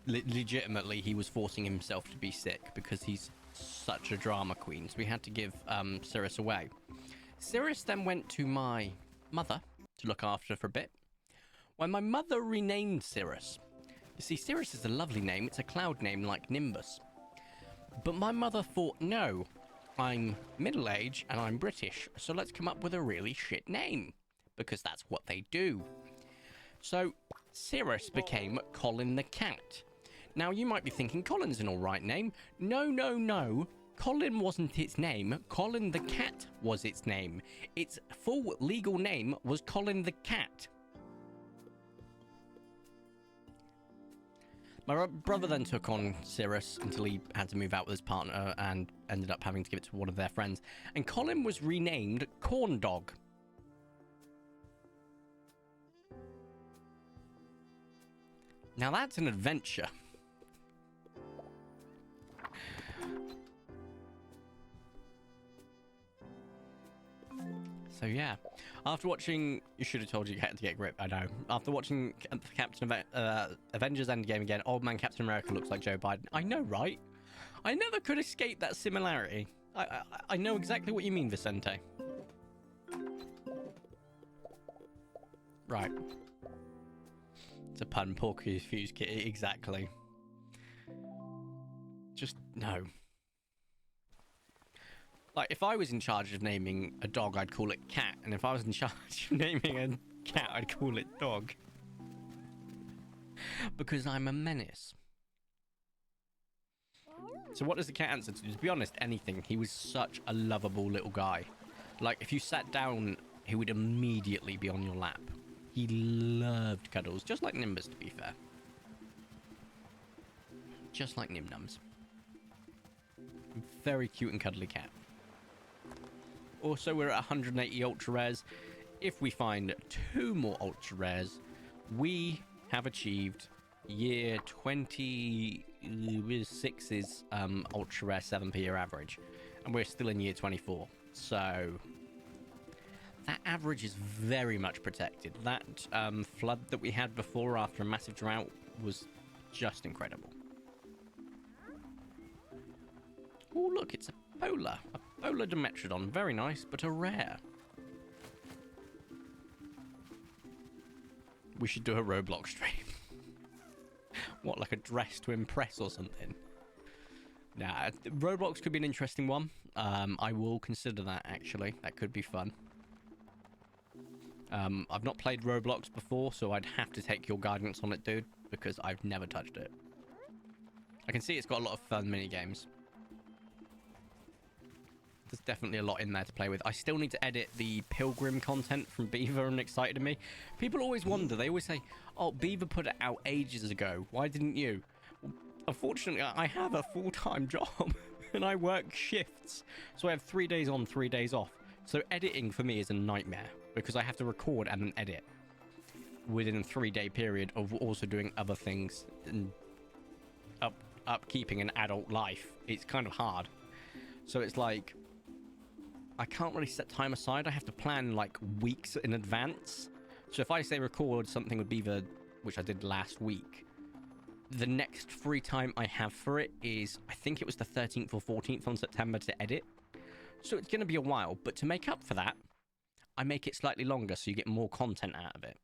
Legitimately, he was forcing himself to be sick because he's such a drama queen. So we had to give Cirrus away. Cirrus then went to my mother to look after for a bit. When my mother renamed Cirrus. You see, Cirrus is a lovely name. It's a cloud name like Nimbus. But my mother thought, no, I'm middle-aged and I'm British, so let's come up with a really shit name. Because that's what they do. So Cirrus became Colin the Cat. Now, you might be thinking, Colin's an alright name. No, no, no. Colin wasn't its name. Colin the Cat was its name. Its full legal name was Colin the Cat. My brother then took on Cirrus until he had to move out with his partner and ended up having to give it to one of their friends. And Colin was renamed Corn Dog. Now that's an adventure. So yeah, after watching, you should have told you had to get grip, I know. After watching Avengers Endgame again, old man Captain America looks like Joe Biden. I know, right? I never could escape that similarity. I know exactly what you mean, Vicente. Right. It's a pun, poor confused kitty, exactly. Just, no. Like, if I was in charge of naming a dog, I'd call it Cat. And if I was in charge of naming a cat, I'd call it Dog. Because I'm a menace. So what does the cat answer to? To be honest, anything. He was such a lovable little guy. Like, if you sat down, he would immediately be on your lap. He loved cuddles, just like Nimbus, to be fair. Just like Nim Nums. Very cute and cuddly cat. Also, we're at 180 ultra rares. If we find 2 more ultra rares, We have achieved year 26's ultra rare 7p year average, and we're still in year 24. So that average is very much protected. That flood that we had before after a massive drought was just incredible. Oh, look, it's a polar Dimetrodon. Very nice, but a rare. We should do a Roblox stream. What, like a dress to impress or something? Nah, Roblox could be an interesting one. I will consider that, actually. That could be fun. I've not played Roblox before, so I'd have to take your guidance on it, dude, because I've never touched it. I can see it's got a lot of fun mini games. There's definitely a lot in there to play with. I still need to edit the Pilgrim content from Beaver and Excited Me. People always wonder. They always say, oh, Beaver put it out ages ago. Why didn't you? Well, unfortunately, I have a full-time job and I work shifts. So I have 3 days on, 3 days off. So editing for me is a nightmare because I have to record and then edit within a 3-day period of also doing other things and upkeeping an adult life. It's kind of hard. So it's like, I can't really set time aside. I have to plan like weeks in advance. So if I say record something with Beaver, which I did last week, the next free time I have for it is, I think it was the 13th or 14th on September to edit. So it's going to be a while, but to make up for that, I make it slightly longer so you get more content out of it.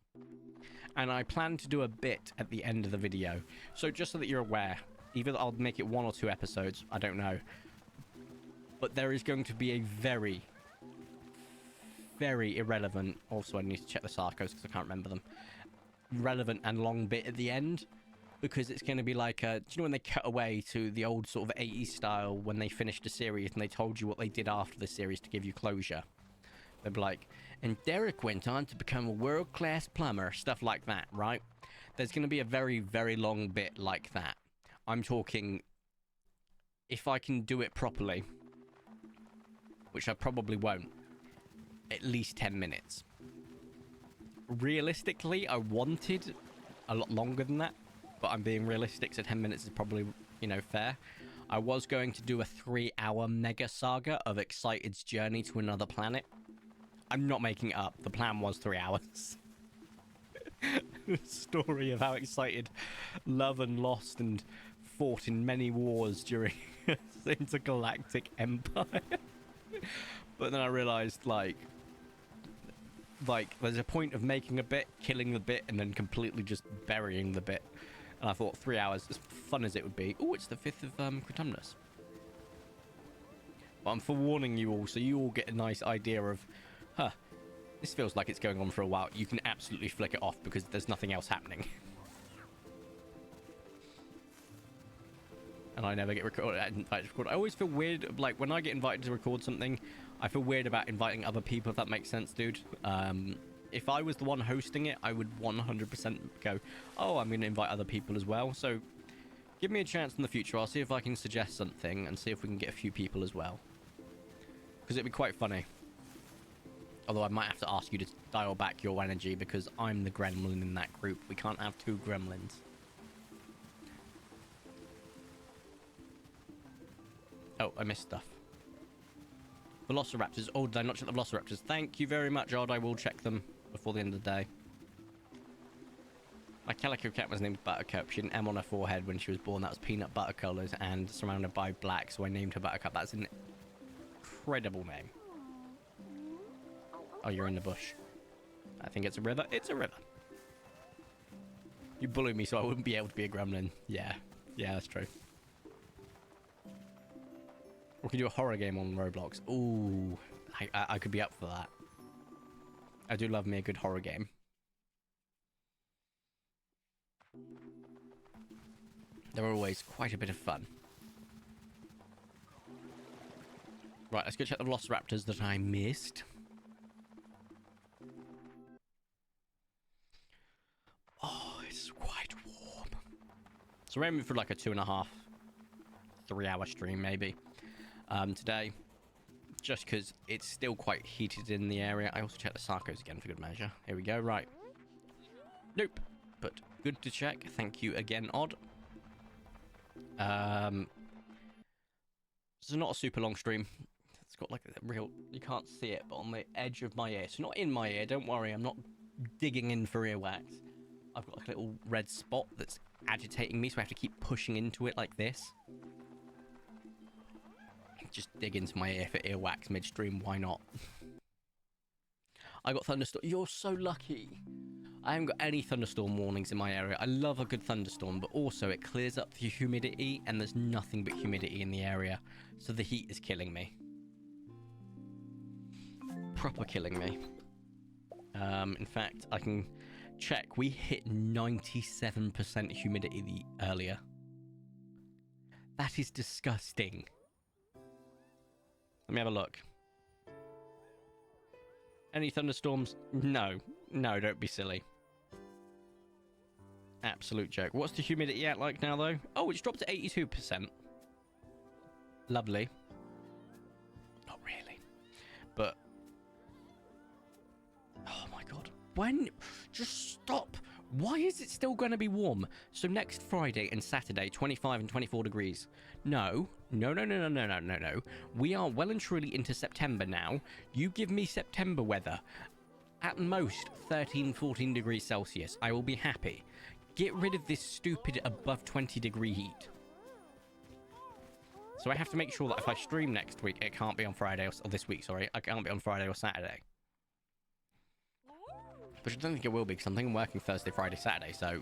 And I plan to do a bit at the end of the video. So just so that you're aware, either I'll make it 1 or 2 episodes, I don't know. But there is going to be a very, very irrelevant... Also, I need to check the Sarcos because I can't remember them. Relevant and long bit at the end. Because it's going to be like... do you know when they cut away to the old sort of 80s style when they finished a series and they told you what they did after the series to give you closure? They'd be like, and Derek went on to become a world-class plumber. Stuff like that, right? There's going to be a very, very long bit like that. I'm talking... If I can do it properly... which I probably won't, at least 10 minutes. Realistically, I wanted a lot longer than that, but I'm being realistic, so 10 minutes is probably, you know, fair. I was going to do a 3-hour mega saga of Excited's journey to another planet. I'm not making it up. The plan was 3 hours. The story of how Excited loved and lost and fought in many wars during the intergalactic empire. But then I realized, like there's a point of making a bit, killing the bit, and then completely just burying the bit. And I thought 3 hours, as fun as it would be. Oh, it's the 5th of Critumnus. But I'm forewarning you all, so you all get a nice idea of, this feels like it's going on for a while. You can absolutely flick it off because there's nothing else happening. And I never get invited to record. I always feel weird, like, when I get invited to record something, I feel weird about inviting other people, if that makes sense, dude. If I was the one hosting it, I would 100% go, oh, I'm going to invite other people as well. So, give me a chance in the future. I'll see if I can suggest something and see if we can get a few people as well. Because it'd be quite funny. Although I might have to ask you to dial back your energy because I'm the gremlin in that group. We can't have 2 gremlins. Oh, I missed stuff. Velociraptors. Oh, did I not check the Velociraptors? Thank you very much, Odd. I will check them before the end of the day. My calico cat was named Buttercup. She had an M on her forehead when she was born. That was peanut butter colours and surrounded by black, so I named her Buttercup. That's an incredible name. Oh, you're in the bush. I think it's a river. It's a river. You bullied me so I wouldn't be able to be a gremlin. Yeah. Yeah, that's true. We could do a horror game on Roblox. Ooh, I could be up for that. I do love me a good horror game. They're always quite a bit of fun. Right, let's go check the Velociraptors that I missed. Oh, it's quite warm. So we're aiming for like a 2.5, 3 hour stream maybe. Today, just because it's still quite heated in the area. I also checked the Sarcos again for good measure. Here we go. Right. Nope. Good to check. Thank you again, Odd. It's not a super long stream. It's got like a real... You can't see it, but on the edge of my ear. So not in my ear, don't worry. I'm not digging in for earwax. I've got like a little red spot that's agitating me, so I have to keep pushing into it like this. Just dig into my ear for earwax midstream, why not? I got thunderstorm. You're so lucky. I haven't got any thunderstorm warnings in my area. I love a good thunderstorm, but also it clears up the humidity, and there's nothing but humidity in the area. So the heat is killing me. Proper killing me. In fact, I can check. We hit 97% humidity earlier. That is disgusting. Let me have a look. Any thunderstorms? No. No, don't be silly. Absolute joke. What's the humidity at like now, though? Oh, it's dropped to 82%. Lovely. Not really. But... oh, my God. When? Just stop. Why is it still going to be warm? So next Friday and Saturday, 25 and 24 degrees. No. No, no, no, no, no, no, no, no. We are well and truly into September now. You give me September weather. At most 13, 14 degrees Celsius. I will be happy. Get rid of this stupid above 20 degree heat. So I have to make sure that if I stream next week, it can't be on Friday or this week, sorry. I can't be on Friday or Saturday. But I don't think it will be, because I'm working Thursday, Friday, Saturday, so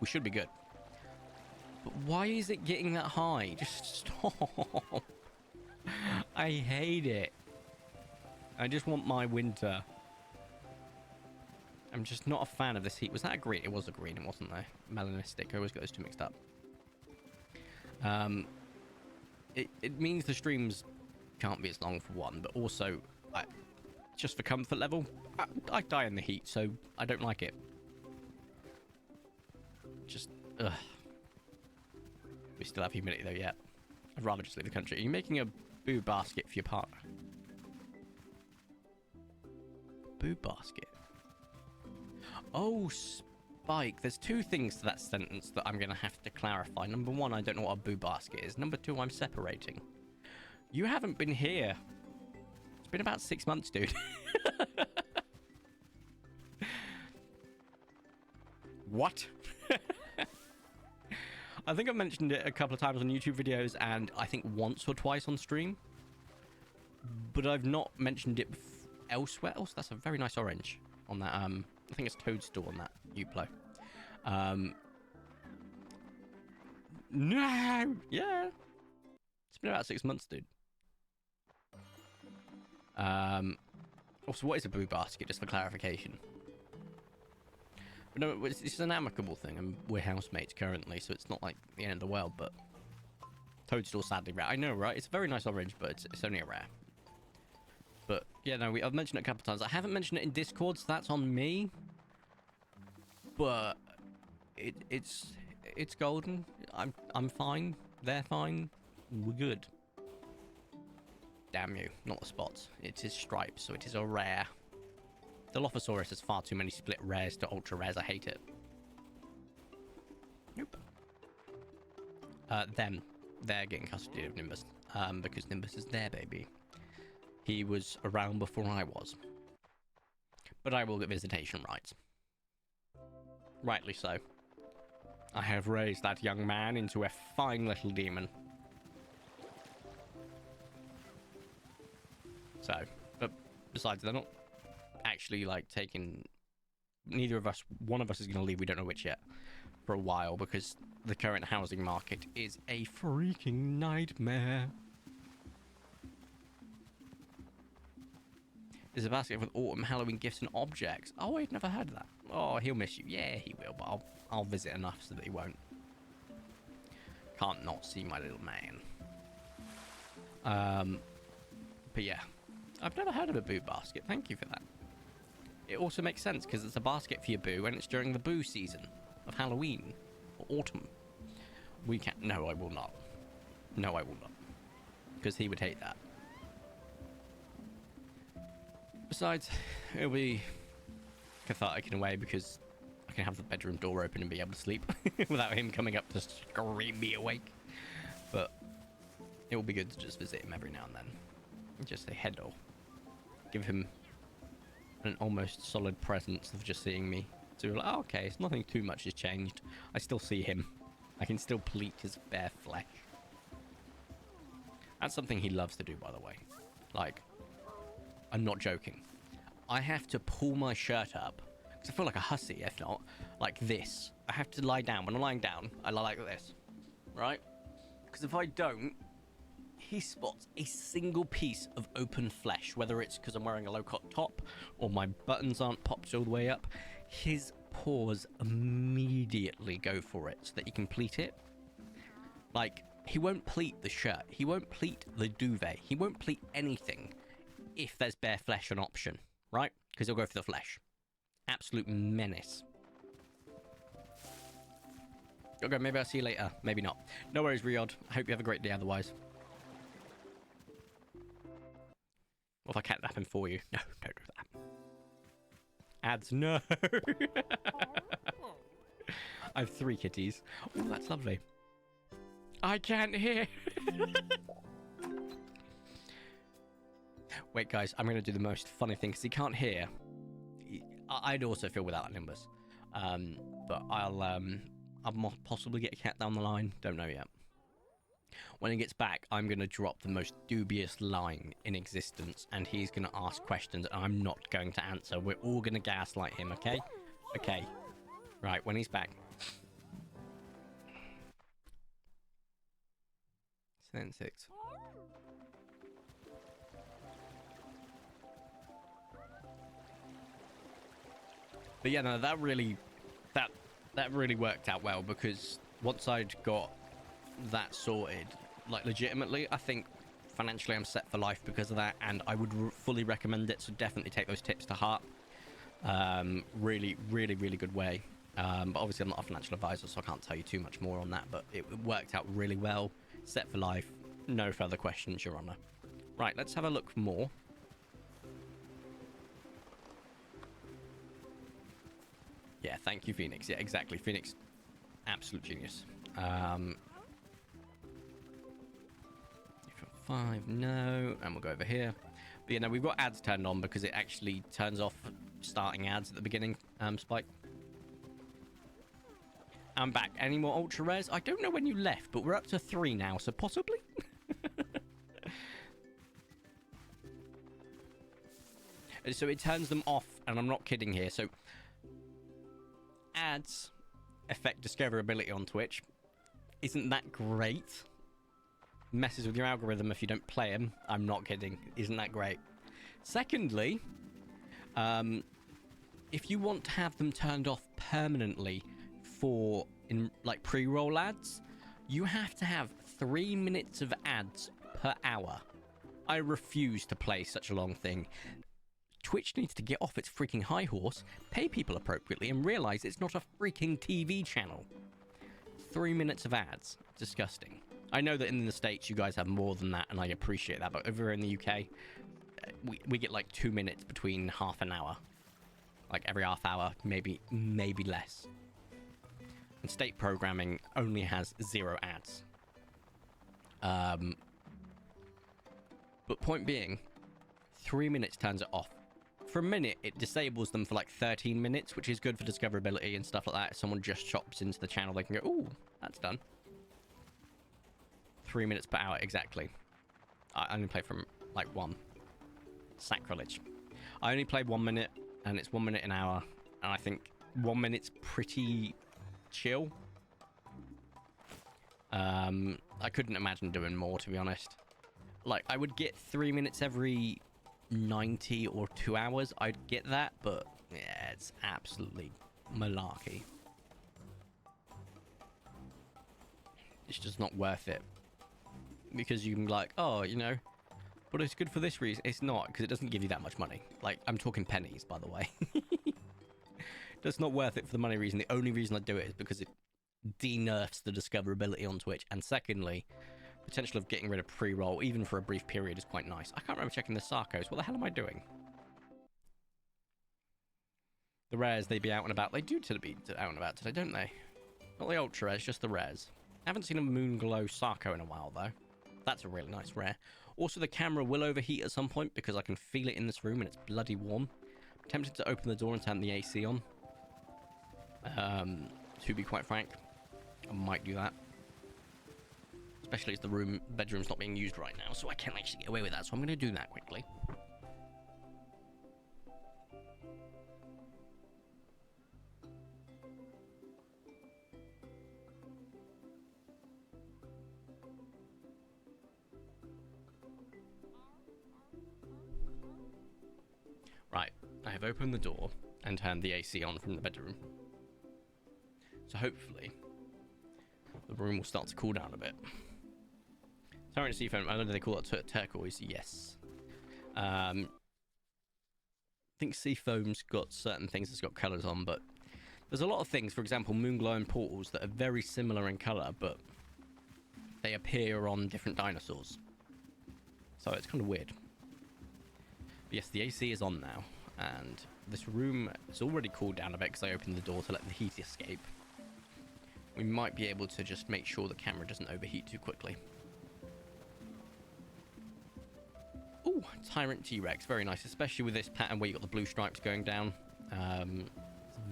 we should be good. But why is it getting that high? Just stop. I hate it. I just want my winter. I'm just not a fan of this heat. Was that a green? It was a green, it wasn't there. Melanistic. I always got those two mixed up. It means the streams can't be as long for one, but also, just for comfort level, I die in the heat, so I don't like it. Just, ugh. We still have humidity though, yeah. I'd rather just leave the country. Are you making a boo basket for your partner? Boo basket? Oh, Spike. There's two things to that sentence that I'm going to have to clarify. Number one, I don't know what a boo basket is. Number two, I'm separating. You haven't been here. It's been about 6 months, dude. What? I think I've mentioned it a couple of times on YouTube videos, and I think once or twice on stream. But I've not mentioned it elsewhere. Oh, so that's a very nice orange on that. I think it's Toadstool on that Uplo. No! Yeah! It's been about 6 months, dude. Also, what is a boo basket, just for clarification? But no, it's an amicable thing, and we're housemates currently, so it's not like the end of the world, but... Toadstool sadly rare. I know, right? It's a very nice orange, but it's only a rare. But, yeah, no, I've mentioned it a couple of times. I haven't mentioned it in Discord, so that's on me. But it's golden. I'm fine. They're fine. We're good. Damn you. Not the spots. It is stripes, so it is a rare. Dilophosaurus has far too many split rares to ultra rares. I hate it. Nope. They're getting custody of Nimbus. Because Nimbus is their baby. He was around before I was. But I will get visitation rights. Rightly so. I have raised that young man into a fine little demon. So, but besides, they're not actually, like, taking... Neither of us... One of us is going to leave, we don't know which yet, for a while, because the current housing market is a freaking nightmare. There's a basket with autumn Halloween gifts and objects. Oh, I've never heard of that. Oh, he'll miss you. Yeah, he will, but I'll visit enough so that he won't. Can't not see my little man. But yeah, I've never heard of a boo basket. Thank you for that. It also makes sense because it's a basket for your boo and it's during the boo season of Halloween or autumn. We can't. No, I will not. No, I will not. Because he would hate that. Besides, it'll be cathartic in a way because I can have the bedroom door open and be able to sleep without him coming up to scream me awake. But it will be good to just visit him every now and then. Just say hello. Give him an almost solid presence of just seeing me. So you're like, oh, okay, it's nothing too much has changed. I still see him. I can still pleat his bare flesh. That's something he loves to do, by the way. Like, I'm not joking. I have to pull my shirt up, because I feel like a hussy, if not, like this. I have to lie down. When I'm lying down, I lie like this, right? Because if I don't, he spots a single piece of open flesh, whether it's because I'm wearing a low-cut top or my buttons aren't popped all the way up. His paws immediately go for it so that he can pleat it. Like, he won't pleat the shirt. He won't pleat the duvet. He won't pleat anything if there's bare flesh an option, right? Because he'll go for the flesh. Absolute menace. Okay, maybe I'll see you later. Maybe not. No worries, Riyadh. I hope you have a great day otherwise. What if I catnap him for you? No, don't do that. Ads, no. I have 3 kitties. Oh, that's lovely. I can't hear. Wait, guys, I'm going to do the most funny thing because he can't hear. I'd also feel without numbers. But I'll possibly get a cat down the line. Don't know yet. When he gets back, I'm going to drop the most dubious line in existence, and he's going to ask questions, and I'm not going to answer. We're all going to gaslight him, okay? Okay. Right, when he's back. 6. But yeah, no, that really worked out well, because once I'd got that sorted, like legitimately, I think financially I'm set for life because of that, and I would fully recommend it. So definitely take those tips to heart. Really good way. But obviously I'm not a financial advisor, so I can't tell you too much more on that. But it worked out really well. Set for life. No further questions, Your Honor. Right, let's have a look more. Yeah, thank you, Phoenix. Yeah, exactly. Phoenix, absolute genius. 5, no. And we'll go over here. But yeah, no, we've got ads turned on because it actually turns off starting ads at the beginning, Spike. I'm back. Any more ultra rares? I don't know when you left, but we're up to 3 now, so possibly. So it turns them off, and I'm not kidding here. So ads affect discoverability on Twitch. Isn't that great? Messes with your algorithm if you don't play them. I'm not kidding. Isn't that great? Secondly, if you want to have them turned off permanently for like pre-roll ads, you have to have 3 minutes of ads per hour. I refuse to play such a long thing. Twitch needs to get off its freaking high horse, pay people appropriately, and realize it's not a freaking TV channel. 3 minutes of ads. Disgusting. I know that in the States you guys have more than that, and I appreciate that, but over in the UK, we get like 2 minutes between half an hour. Like every half hour, maybe less. And state programming only has 0 ads. But point being, 3 minutes turns it off. For a minute, it disables them for like 13 minutes, which is good for discoverability and stuff like that. If someone just chops into the channel, they can go, ooh, that's done. 3 minutes per hour, exactly. I only play from like 1. Sacrilege. I only play 1 minute, and it's 1 minute an hour, and I think 1 minute's pretty chill. I couldn't imagine doing more, to be honest. Like, I would get 3 minutes every 90 or 2 hours. I'd get that, but yeah, it's absolutely malarkey. It's just not worth it. Because you can be like, oh, you know, but it's good for this reason. It's not, because it doesn't give you that much money. Like, I'm talking pennies, by the way. That's not worth it for the money reason. The only reason I do it is because it de-nerfs the discoverability on Twitch. And secondly, potential of getting rid of pre-roll, even for a brief period, is quite nice. I can't remember checking the Sarcos. What the hell am I doing? The rares, they be out and about. They do tend to be out and about today, don't they? Not the ultra rares, just the rares. I haven't seen a Moonglow Sarco in a while, though. That's a really nice rare. Also, the camera will overheat at some point because I can feel it in this room and it's bloody warm. I'm tempted to open the door and turn the AC on. To be quite frank, I might do that. Especially as the bedroom's not being used right now, so I can't actually get away with that. So I'm going to do that quickly. Right, I have opened the door and turned the AC on from the bedroom. So hopefully, the room will start to cool down a bit. Sorry to see foam. I don't know they call it turquoise. Yes. I think Seafoam's got certain things it's got colours on, but there's a lot of things, for example, Moonglow and Portals, that are very similar in colour, but they appear on different dinosaurs. So it's kind of weird. But yes, the AC is on now, and this room is already cooled down a bit because I opened the door to let the heat escape. We might be able to just make sure the camera doesn't overheat too quickly. Ooh, Tyrant T-Rex, very nice, especially with this pattern where you got the blue stripes going down. It's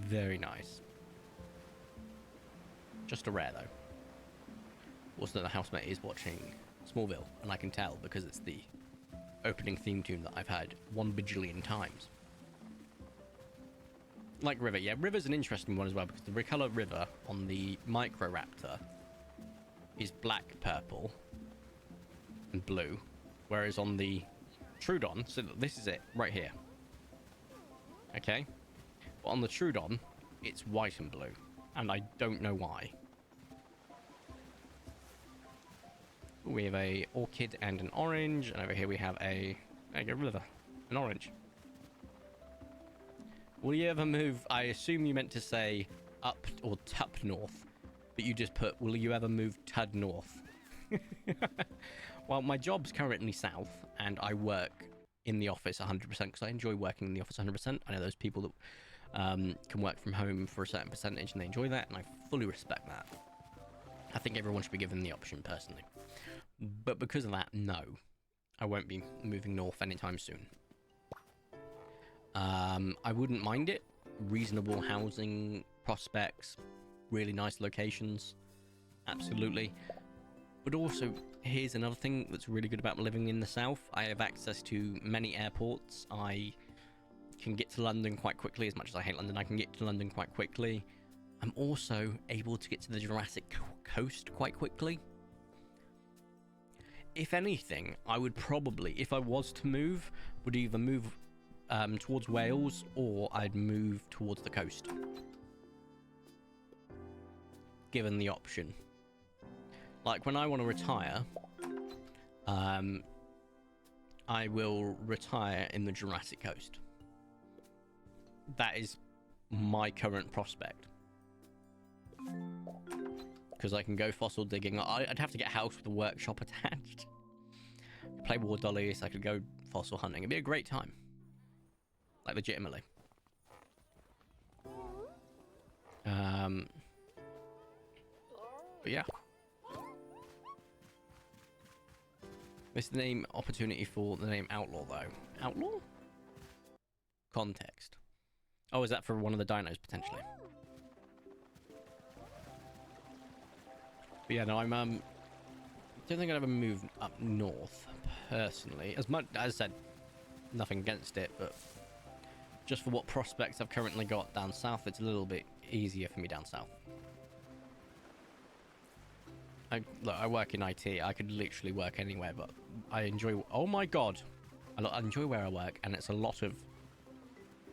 very nice. Just a rare, though. Also, the housemate is watching Smallville, and I can tell because it's the opening theme tune that I've had 1 bajillion times. Like River, yeah, River's an interesting one as well because the Recolor River on the Microraptor is black, purple, and blue, whereas on the Trudon, so this is it right here. Okay, but on the Trudon, it's white and blue, and I don't know why. We have a orchid and an orange, and over here we have a river, an orange. Will you ever move? I assume you meant to say up or tup north, but you just put, will you ever move tud north? Well, my job's currently south, and I work in the office 100% because I enjoy working in the office 100%. I know those people that can work from home for a certain percentage, and they enjoy that, and I fully respect that. I think everyone should be given the option, personally. But because of that, no. I won't be moving north anytime soon. I wouldn't mind it. Reasonable housing prospects, really nice locations, absolutely. But also, here's another thing that's really good about living in the south. I have access to many airports. I can get to London quite quickly. As much as I hate London, I can get to London quite quickly. I'm also able to get to the Jurassic Coast quite quickly. If anything, I would probably, if I was to move, would either move towards Wales, or I'd move towards the coast. Given the option. Like, when I want to retire, I will retire in the Jurassic Coast. That is my current prospect. Because I can go fossil digging. I'd have to get a house with a workshop attached. Play War Dollies, I could go fossil hunting. It'd be a great time. Like, legitimately. But yeah. This is the name opportunity for the name Outlaw, though. Outlaw? Context. Oh, is that for one of the dinos, potentially? But yeah, no, I'm, don't think I'd ever move up north, personally. As much, as I said, nothing against it, but just for what prospects I've currently got down south, it's a little bit easier for me down south. Look, I work in IT. I could literally work anywhere, but I enjoy... Oh my god! I enjoy where I work, and it's a lot of...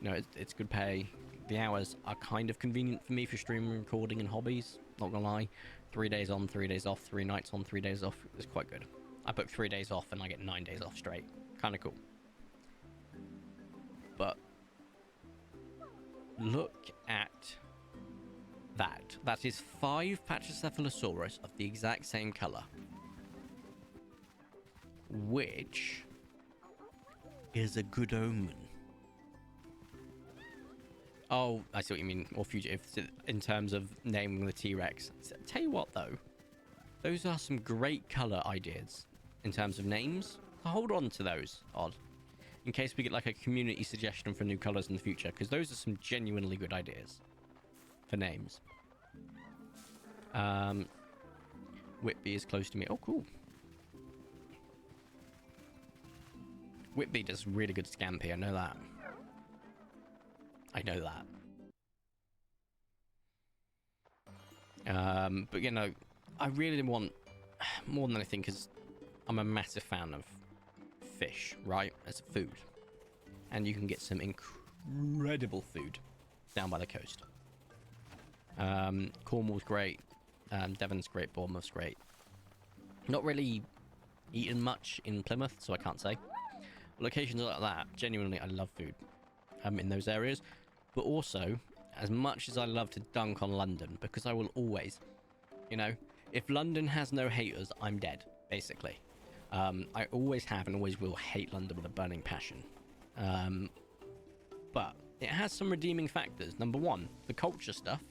You know, it's good pay. The hours are kind of convenient for me for streaming, recording, and hobbies. Not gonna lie. 3 days on, 3 days off, 3 nights on, 3 days off. It's quite good. I book 3 days off, and I get 9 days off straight. Kind of cool. But... look at... that. That is 5 Pachycephalosaurus of the exact same colour. Which is a good omen. Oh, I see what you mean. Or fugitive in terms of naming the T-Rex. Tell you what, though. Those are some great colour ideas in terms of names. So hold on to those, Odd. In case we get like a community suggestion for new colours in the future. Because those are some genuinely good ideas for names. Whitby is close to me. Oh, cool. Whitby does really good scampi. I know that. I know that. But, you know, I really want, more than anything, because I'm a massive fan of fish, right, as a food. And you can get some incredible food down by the coast. Cornwall's great. Devon's great. Bournemouth's great. Not really eaten much in Plymouth, so I can't say. Locations like that, genuinely, I love food in those areas. But also, as much as I love to dunk on London, because I will always, you know, if London has no haters, I'm dead, basically. I always have and always will hate London with a burning passion. But it has some redeeming factors. Number one, the culture stuff.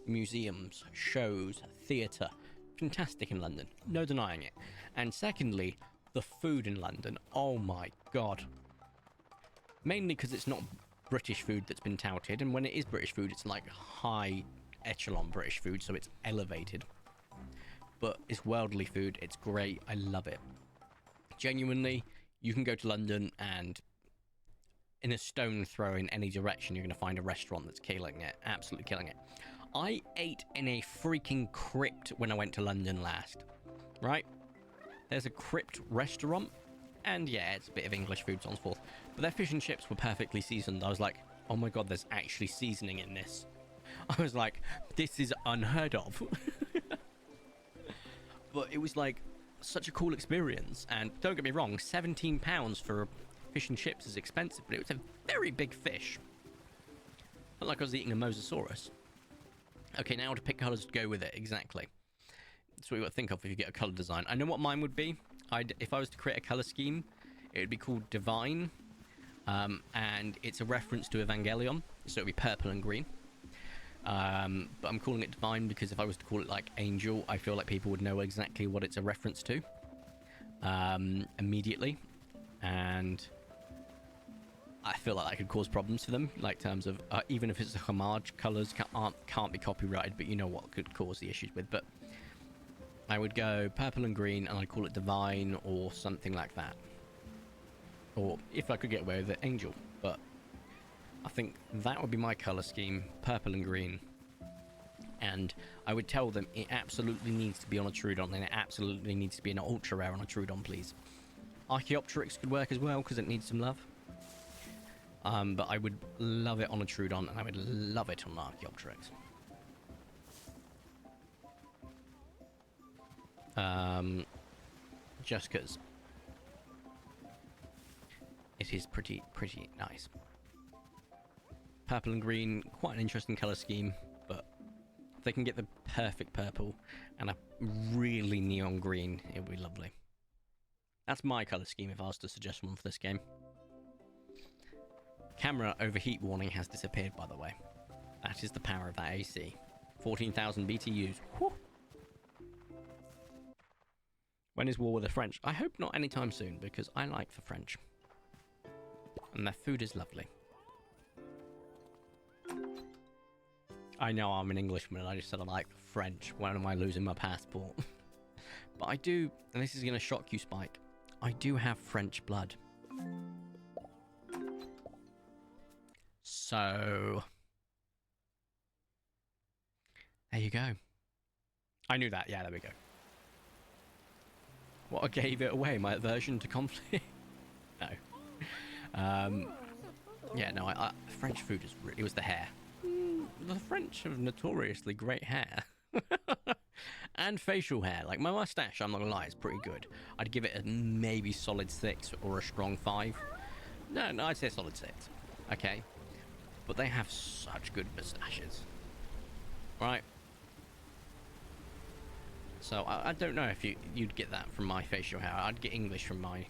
Museums, shows, theatre. Fantastic in London. No denying it. And secondly, the food in London. Oh my god. Mainly because it's not British food that's been touted. And when it is British food, it's like high echelon British food. So it's elevated. But it's worldly food. It's great. I love it. Genuinely, you can go to London and in a stone throw in any direction, you're going to find a restaurant that's killing it. Absolutely killing it. I ate in a freaking crypt when I went to London last. Right? There's a crypt restaurant. And yeah, it's a bit of English food, so on and so forth. But their fish and chips were perfectly seasoned. I was like, oh my god, there's actually seasoning in this. I was like, this is unheard of. But it was like such a cool experience. And don't get me wrong, £17 for fish and chips is expensive, but it was a very big fish. Not like I was eating a mosasaurus. Okay, now to pick colours to go with it, exactly. That's what you got to think of if you get a colour design. I know what mine would be. If I was to create a colour scheme, it would be called Divine. And it's a reference to Evangelion, so it would be purple and green. But I'm calling it Divine because if I was to call it like Angel, I feel like people would know exactly what it's a reference to immediately. And I feel like that could cause problems for them, like terms of even if it's a homage, colours can't be copyrighted, but you know what could cause the issues with. But I would go purple and green, and I'd call it Divine or something like that. Or if I could get away with it, Angel. But I think that would be my colour scheme, purple and green. And I would tell them it absolutely needs to be on a Trudon, and it absolutely needs to be an ultra rare on a Trudon, please. Archaeopteryx could work as well because it needs some love. But I would love it on a Trudon, and I would love it on an Archaeopteryx. Just because it is pretty nice. Purple and green, quite an interesting colour scheme, but if they can get the perfect purple and a really neon green, it would be lovely. That's my colour scheme if I was to suggest one for this game. Camera overheat warning has disappeared, by the way. That is the power of that AC. 14,000 BTUs. Whew. When is war with the French? I hope not anytime soon, because I like the French. And their food is lovely. I know I'm an Englishman and I just said I like the French. When am I losing my passport? But I do, and this is going to shock you, Spike, I do have French blood. So there you go. I knew that. Yeah, there we go. What gave it away? My aversion to conflict? No. Yeah, no, French food is really... It was the hair. The French have notoriously great hair. And facial hair. Like, my mustache, I'm not gonna lie, is pretty good. I'd give it a maybe solid 6 or a strong 5. No, I'd say a solid 6. Okay. But they have such good mustaches. Right? So, I don't know if you'd get that from my facial hair. I'd get English from my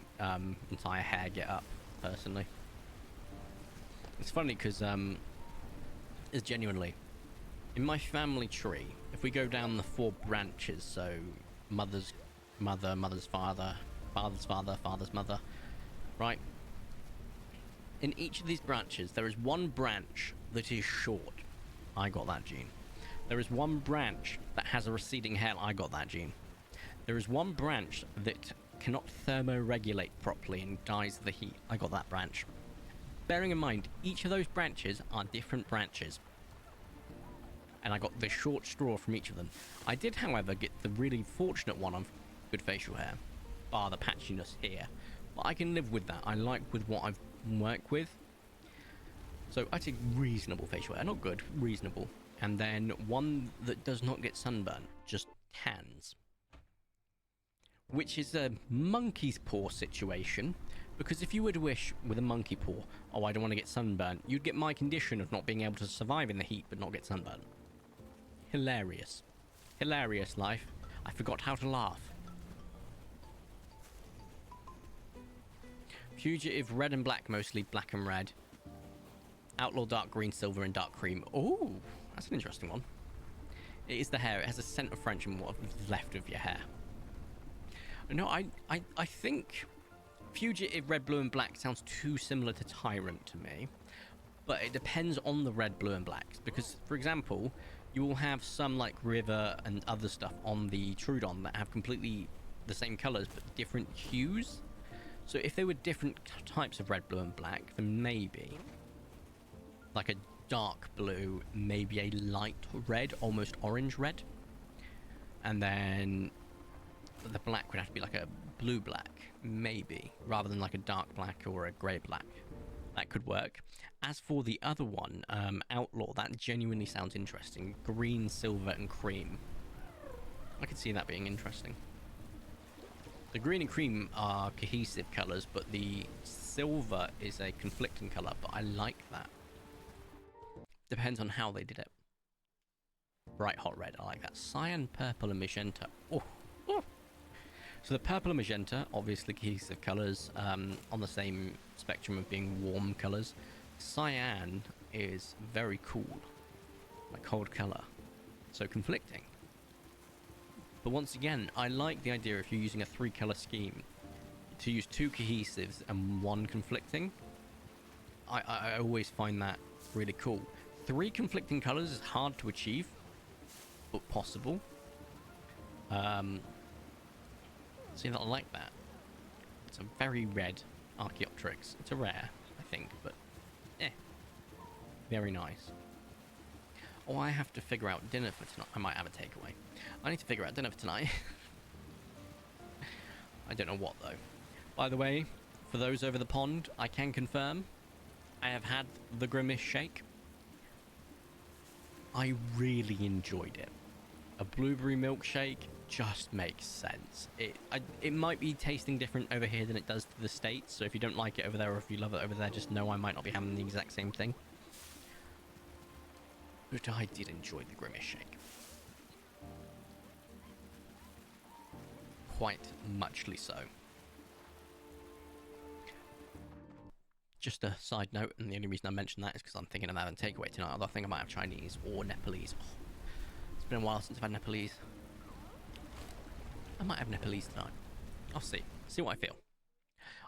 entire hair get up, personally. It's funny because is genuinely, in my family tree, if we go down the 4 branches, so mother's mother, mother's father, father's father, father's mother, right? In each of these branches, there is one branch that is short. I got that gene. There is one branch that has a receding hair. I got that gene. There is one branch that cannot thermoregulate properly and dies of the heat. I got that branch. Bearing in mind, each of those branches are different branches. And I got the short straw from each of them. I did, however, get the really fortunate one of good facial hair. Bar the patchiness here. But I can live with that. I like with what I've worked with. So I'd say reasonable facial hair. Not good, reasonable. And then one that does not get sunburn. Just tans. Which is a monkey's paw situation. Because if you were to wish with a monkey paw, oh, I don't want to get sunburn, you'd get my condition of not being able to survive in the heat but not get sunburn. Hilarious. Hilarious life. I forgot how to laugh. Fugitive, red and black mostly, black and red. Outlaw, dark green, silver, and dark cream. Oh, that's an interesting one. It is the hair. It has a scent of French and what is left of your hair. No, I think fugitive, red, blue, and black sounds too similar to Tyrant to me. But it depends on the red, blue, and blacks. Because, for example, you will have some like River and other stuff on the Trudon that have completely the same colours but different hues. So if they were different types of red, blue, and black, then maybe like a dark blue, maybe a light red, almost orange red, and then the black would have to be like a blue black, maybe, rather than like a dark black or a grey black. That could work. As for the other one, Outlaw, that genuinely sounds interesting. Green, silver, and cream. I could see that being interesting. The green and cream are cohesive colours, but the silver is a conflicting colour, but I like that. Depends on how they did it. Bright hot red, I like that. Cyan, purple, and magenta. Oh, oh. So the purple and magenta, obviously cohesive colours, on the same spectrum of being warm colours. Cyan is very cool, like cold colour, so conflicting. But once again, I like the idea if you're using a 3-colour scheme to use 2 cohesives and 1 conflicting. I always find that really cool. 3 conflicting colours is hard to achieve, but possible. See, I like that. It's a very red Archaeopteryx. It's a rare, I think, but very nice. Oh, I have to figure out dinner for tonight. I might have a takeaway. I need to figure out dinner for tonight. I don't know what, though. By the way, for those over the pond, I can confirm I have had the Grimace shake. I really enjoyed it. A blueberry milkshake just makes sense. It might be tasting different over here than it does to the States, so if you don't like it over there or if you love it over there, just know I might not be having the exact same thing. But I did enjoy the Grimace shake. Quite muchly so. Just a side note, and the only reason I mention that is because I'm thinking of having takeaway tonight, although I think I might have Chinese or Nepalese. Oh, it's been a while since I've had Nepalese. I might have Nepalese tonight. I'll see. See what I feel.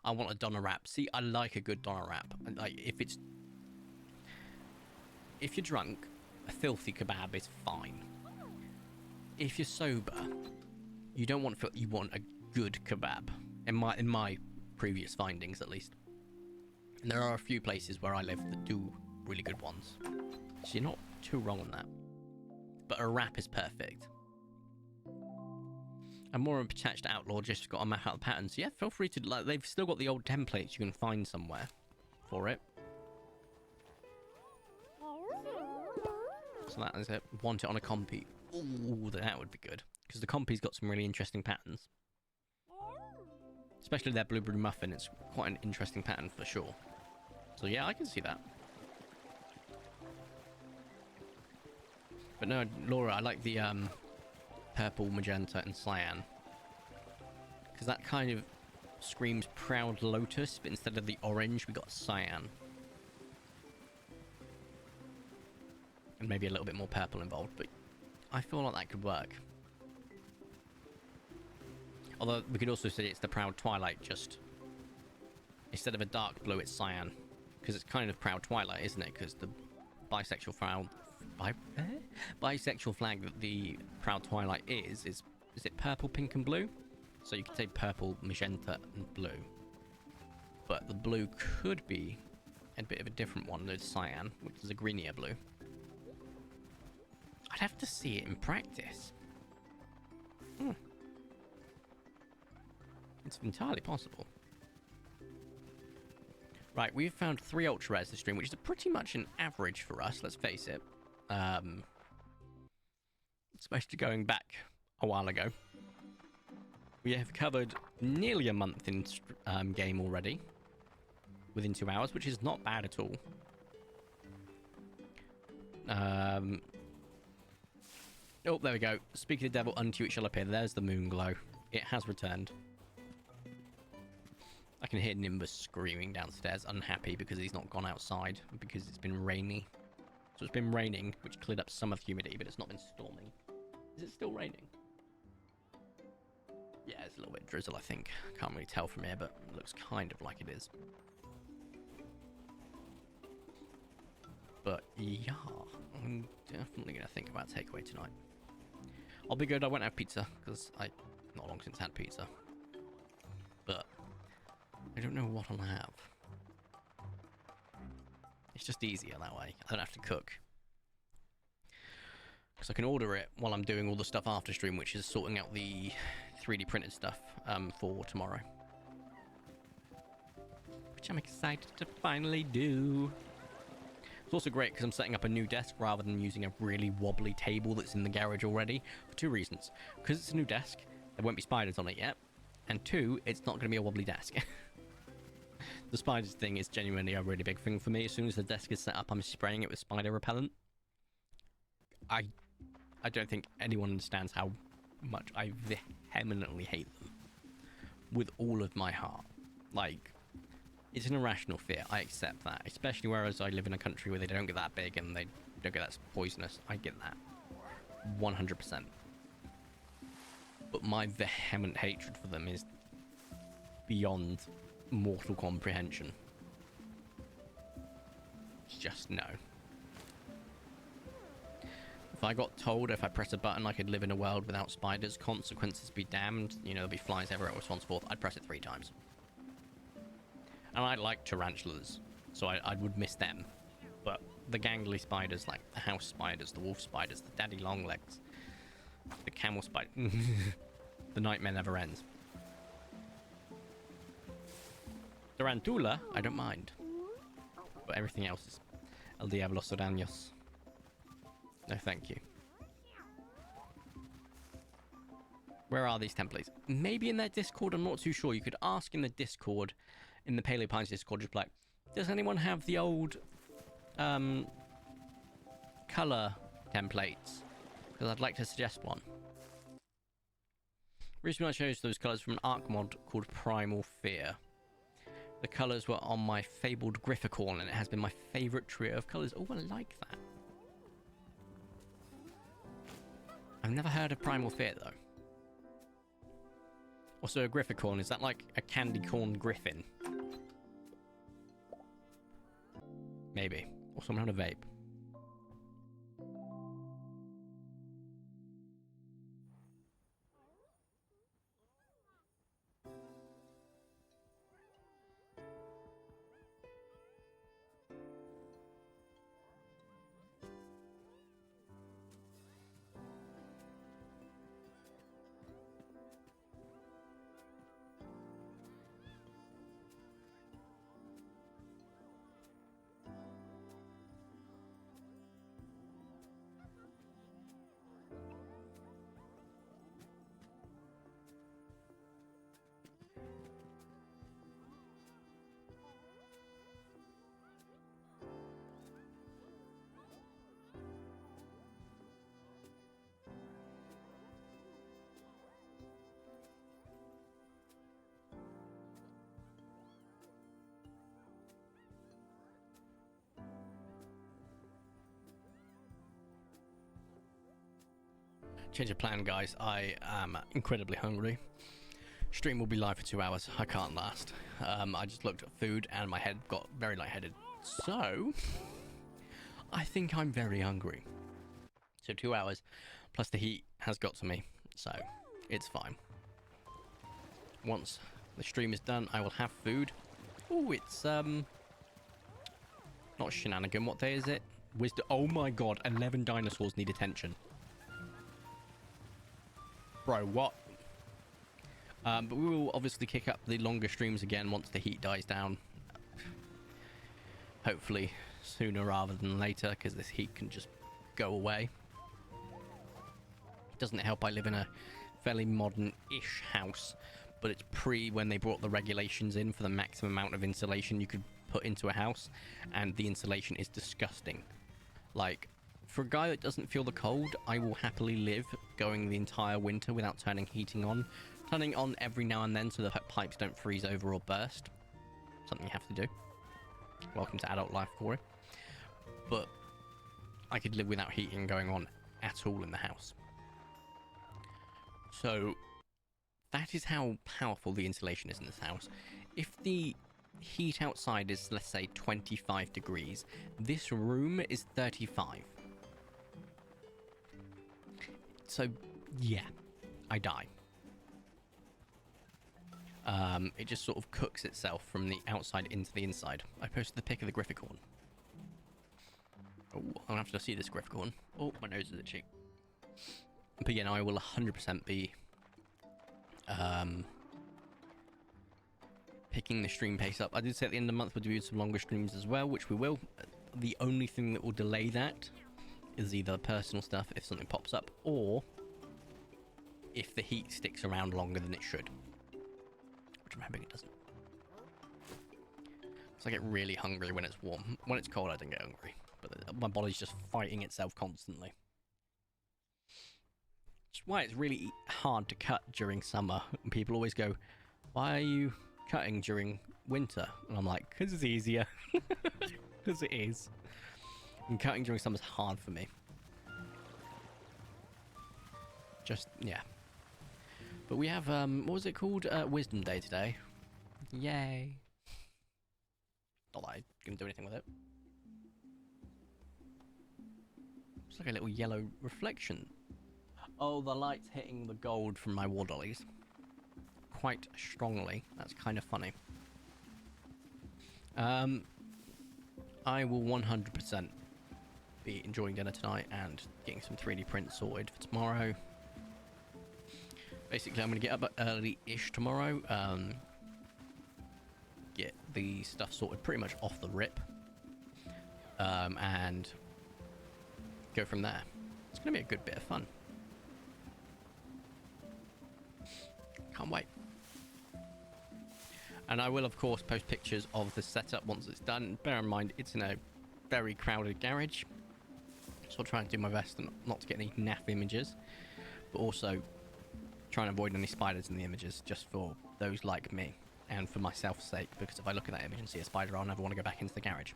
I want a doner wrap. See, I like a good doner wrap. Like, if you're drunk, a filthy kebab is fine. If you're sober, you don't want you want a good kebab. In my previous findings, at least. And there are a few places where I live that do really good ones. So you're not too wrong on that. But a wrap is perfect. I'm more attached to Outlaw, just got to map out the patterns. Yeah, feel free to, like, they've still got the old templates you can find somewhere for it. So that is it. Want it on a compy. Ooh, that would be good. Because the compy's got some really interesting patterns. Especially their blueberry muffin. It's quite an interesting pattern for sure. So yeah, I can see that. But no, Laura, I like the purple, magenta, and cyan. Because that kind of screams Proud Lotus, but instead of the orange, we got cyan. and maybe a little bit more purple involved, but I feel like that could work. Although we could also say it's the Proud Twilight, just instead of a dark blue, it's cyan, because it's kind of Proud Twilight, isn't it? Because the bisexual flag that the Proud Twilight is it purple, pink, and blue? So you could say purple, magenta, and blue. But the blue could be a bit of a different one. There's cyan, which is a greenier blue. I'd have to see it in practice. It's entirely possible. Right, we've found 3 ultra rares this stream, which is pretty much an average for us, let's face it. Especially going back a while ago. We have covered nearly a month in game already. Within 2 hours, which is not bad at all. Oh, there we go. Speak of the devil, unto it shall appear. There's the moon glow. It has returned. I can hear Nimbus screaming downstairs, unhappy because he's not gone outside, because it's been rainy. So it's been raining, which cleared up some of the humidity, but it's not been storming. Is it still raining? Yeah, it's a little bit drizzle, I think. Can't really tell from here, but it looks kind of like it is. But yeah, I'm definitely going to think about takeaway tonight. I'll be good. I won't have pizza because I not long since had pizza. But I don't know what I'll have. It's just easier that way. I don't have to cook. Because I can order it while I'm doing all the stuff after stream, which is sorting out the 3D printed stuff for tomorrow. Which I'm excited to finally do. It's also great because I'm setting up a new desk rather than using a really wobbly table that's in the garage already, for 2 reasons. Because it's a new desk, there won't be spiders on it yet, and 2, it's not going to be a wobbly desk. The spiders thing is genuinely a really big thing for me. As soon as the desk is set up, I'm spraying it with spider repellent. I don't think anyone understands how much I vehemently hate them. With all of my heart. Like, it's an irrational fear. I accept that. Especially whereas I live in a country where they don't get that big and they don't get that poisonous. I get that. 100%. But my vehement hatred for them is beyond mortal comprehension. It's just no. If I got told if I press a button I could live in a world without spiders, consequences be damned, you know, there'll be flies everywhere, so on and so forth, I'd press it 3 times. And I like tarantulas, so I would miss them. But the gangly spiders, like the house spiders, the wolf spiders, the daddy long legs, the camel spider, the nightmare never ends. Tarantula, I don't mind. But everything else is El Diablo Sodaños. No, thank you. Where are these templates? Maybe in their Discord, I'm not too sure. You could ask in the Discord, in the Paleo PINES Discord, just like, does anyone have the old colour templates? Because I'd like to suggest one. Recently I chose those colours from an Arc mod called Primal Fear. The colours were on my fabled Grifficorn, and it has been my favourite trio of colours. Oh, I like that. I've never heard of Primal Fear, though. Also, a Grifficorn, is that like a candy corn griffin? Maybe. Or someone on a vape. Change of plan, guys. I am incredibly hungry. Stream will be live for 2 hours. I can't last. I just looked at food and my head got very lightheaded. So, I think I'm very hungry. So 2 hours, plus the heat has got to me. So, it's fine. Once the stream is done, I will have food. Oh, it's, not shenanigan. What day is it? Wisdom. Oh my god, 11 dinosaurs need attention. Bro, what? But we will obviously kick up the longer streams again once the heat dies down. Hopefully sooner rather than later, because this heat can just go away. Doesn't it help I live in a fairly modern-ish house, but it's pre when they brought the regulations in for the maximum amount of insulation you could put into a house, and the insulation is disgusting. Like, for a guy that doesn't feel the cold, I will happily live going the entire winter without turning heating on. Turning on every now and then so the pipes don't freeze over or burst. Something you have to do. Welcome to adult life, Corey. But I could live without heating going on at all in the house. So that is how powerful the insulation is in this house. If the heat outside is, let's say, 25 degrees, this room is 35. So, yeah, I die. It just sort of cooks itself from the outside into the inside. I posted the pic of the Grifficorn. Oh, I'm gonna have to see this Grifficorn. Oh, my nose is itchy. But yeah, no, I will 100% be picking the stream pace up. I did say at the end of the month we'll do some longer streams as well, which we will. The only thing that will delay that is either personal stuff if something pops up, or if the heat sticks around longer than it should. Which I'm hoping it doesn't. So I get really hungry when it's warm. When it's cold I don't get hungry. But my body's just fighting itself constantly. Which is why it's really hard to cut during summer. And people always go, why are you cutting during winter? And I'm like, because it's easier. Because it is. And cutting during summer is hard for me. Just, yeah. But we have, what was it called? Wisdom Day today. Yay. Not that I can do anything with it. It's like a little yellow reflection. Oh, the light's hitting the gold from my war dollies. Quite strongly. That's kind of funny. I will 100% be enjoying dinner tonight and getting some 3D prints sorted for tomorrow. Basically, I'm going to get up early-ish tomorrow, get the stuff sorted pretty much off the rip, and go from there. It's going to be a good bit of fun. Can't wait. And I will, of course, post pictures of the setup once it's done. Bear in mind, it's in a very crowded garage, so I'll try and do my best not to get any naff images, but also try and avoid any spiders in the images, just for those like me and for myself's sake, because if I look at that image and see a spider, I'll never want to go back into the garage.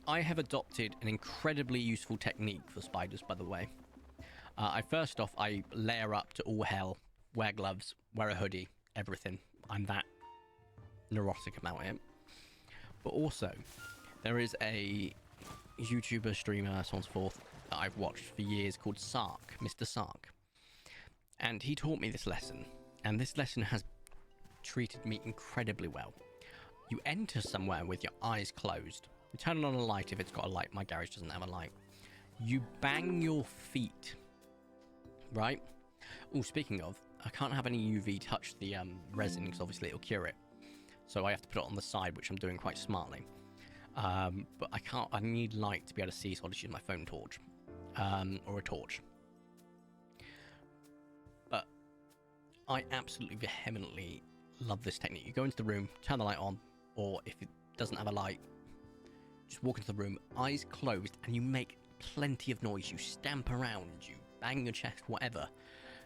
I have adopted an incredibly useful technique for spiders, by the way. First off, I layer up to all hell, wear gloves, wear a hoodie, everything. I'm that neurotic about it. But also, there is a YouTuber, streamer, so on and so forth, that I've watched for years called Sark, Mr. Sark. And he taught me this lesson, and this lesson has treated me incredibly well. You enter somewhere with your eyes closed. You turn on a light if it's got a light. My garage doesn't have a light. You bang your feet, right? Oh, speaking of, I can't have any UV touch the resin because obviously it'll cure it. So I have to put it on the side, which I'm doing quite smartly. But I can't. I need light to be able to see, so I'll just use my phone torch or a torch. But I absolutely vehemently love this technique. You go into the room, turn the light on, or if it doesn't have a light, just walk into the room, eyes closed, and you make plenty of noise. You stamp around, you bang your chest, whatever.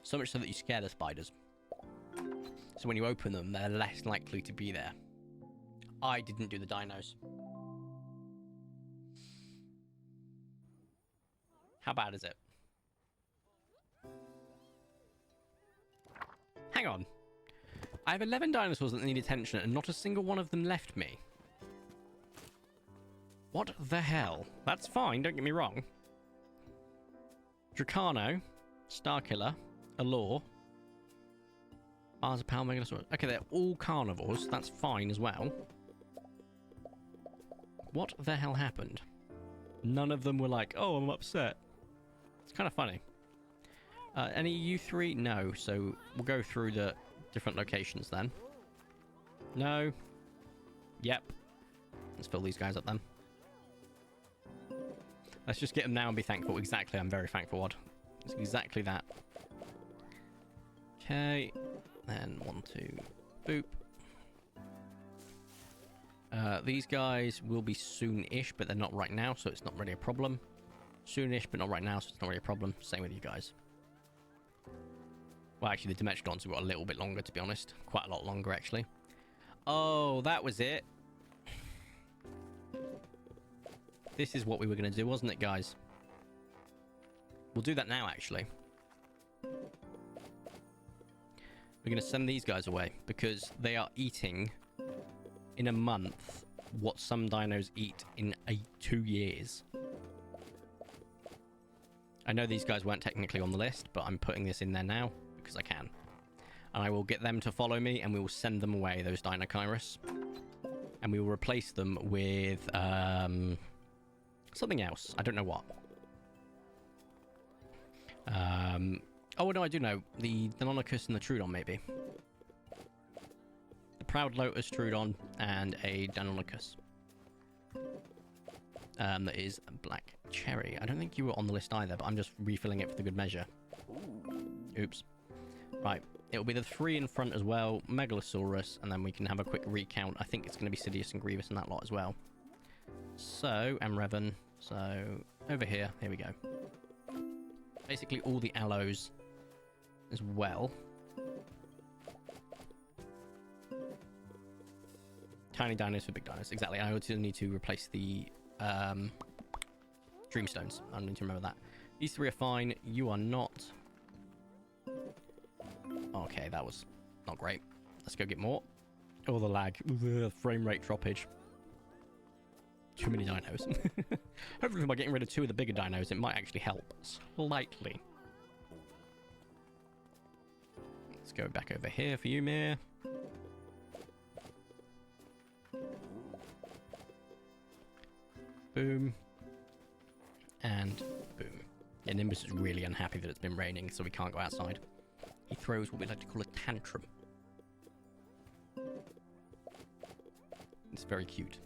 So much so that you scare the spiders. So when you open them, they're less likely to be there. I didn't do the dinos. How bad is it? Hang on. I have 11 dinosaurs that need attention, and not a single one of them left me. What the hell? That's fine, don't get me wrong. Dracano, Starkiller, Allure, Marzipan, Megalosaurus. Okay, they're all carnivores. That's fine as well. What the hell happened? None of them were like, oh, I'm upset. It's kind of funny. Any you three? No. So we'll go through the different locations then. No. Yep. Let's fill these guys up then. Let's just get them now and be thankful. Exactly. I'm very thankful, Odd. It's exactly that. Okay. Then 1, 2. Boop. These guys will be soon-ish, but they're not right now, so it's not really a problem. Soon-ish, but not right now, so it's not really a problem. Same with you guys. Well, actually, the Dimetrodons have got a little bit longer, to be honest. Quite a lot longer, actually. Oh, that was it. This is what we were going to do, wasn't it, guys? We'll do that now, actually. We're going to send these guys away, because they are eating, in a month, what some dinos eat in 2 years. I know these guys weren't technically on the list, but I'm putting this in there now. Because I can. And I will get them to follow me, and we will send them away, those Dinochirus. And we will replace them with something else. I don't know what. Oh, no, I do know. The Deinonychus and the Troodon, maybe. The Proud Lotus Troodon and a Deinonychus. That is Black Cherry. I don't think you were on the list either, but I'm just refilling it for the good measure. Oops. Right, it'll be the 3 in front as well, Megalosaurus, and then we can have a quick recount. I think it's going to be Sidious and Grievous and that lot as well. So, Amrevan, so over here we go. Basically all the Allos as well. Tiny dinos for big dinos, exactly. I also need to replace the Dreamstones. I need to remember that. These 3 are fine, you are not. Okay, that was not great. Let's go get more. Oh, the lag. The frame rate droppage. Too many dinos. Hopefully by getting rid of 2 of the bigger dinos, it might actually help slightly. Let's go back over here for you, Mir. Boom. And boom. Yeah, Nimbus is really unhappy that it's been raining, so we can't go outside. He throws what we like to call a tantrum. It's very cute.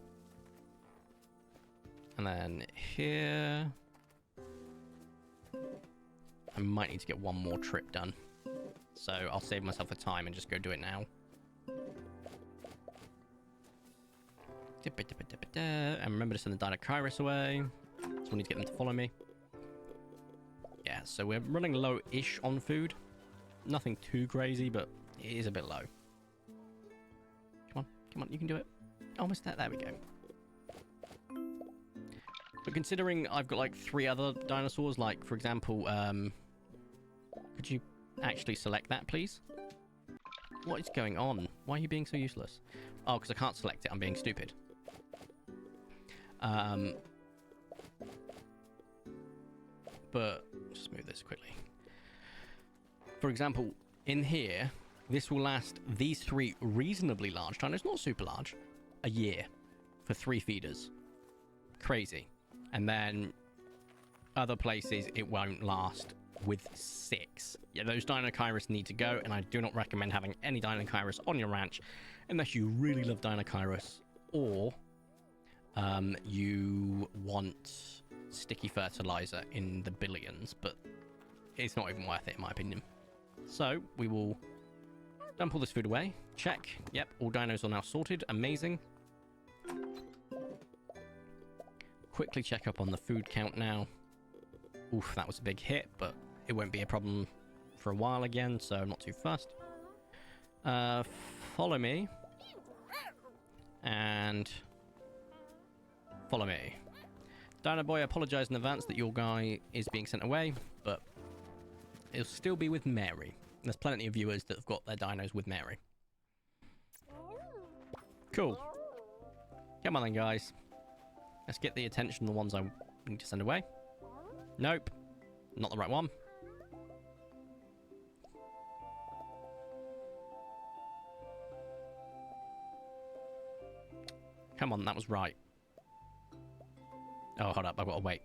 And then here... I might need to get one more trip done. So I'll save myself the time and just go do it now. And remember to send the Dinochirus away. So we need to get them to follow me. Yeah, so we're running low-ish on food. Nothing too crazy, but it is a bit low. Come on, you can do it. Almost there, there we go. But considering I've got like 3 other dinosaurs, like for example, could you actually select that, please? What is going on? Why are you being so useless? Oh, because I can't select it, I'm being stupid. But just move this quickly. For example, in here, this will last these 3 reasonably large dinos, not super large, a year for 3 feeders. Crazy. And then other places it won't last with 6. Yeah, those Dinochirus need to go, and I do not recommend having any Dinochirus on your ranch unless you really love Dinochirus or you want sticky fertilizer in the billions, but it's not even worth it in my opinion. So we will dump all this food away. Check. Yep, all dinos are now sorted. Amazing. Quickly check up on the food count now. Oof, that was a big hit, but it won't be a problem for a while again, so I'm not too fussed. Follow me. And follow me. Dino Boy, I apologise in advance that your guy is being sent away, but it'll still be with Mary. There's plenty of viewers that have got their dinos with Mary. Cool. Come on then, guys. Let's get the attention of the ones I need to send away. Nope. Not the right one. Come on, that was right. Oh, hold up. I've got to wait.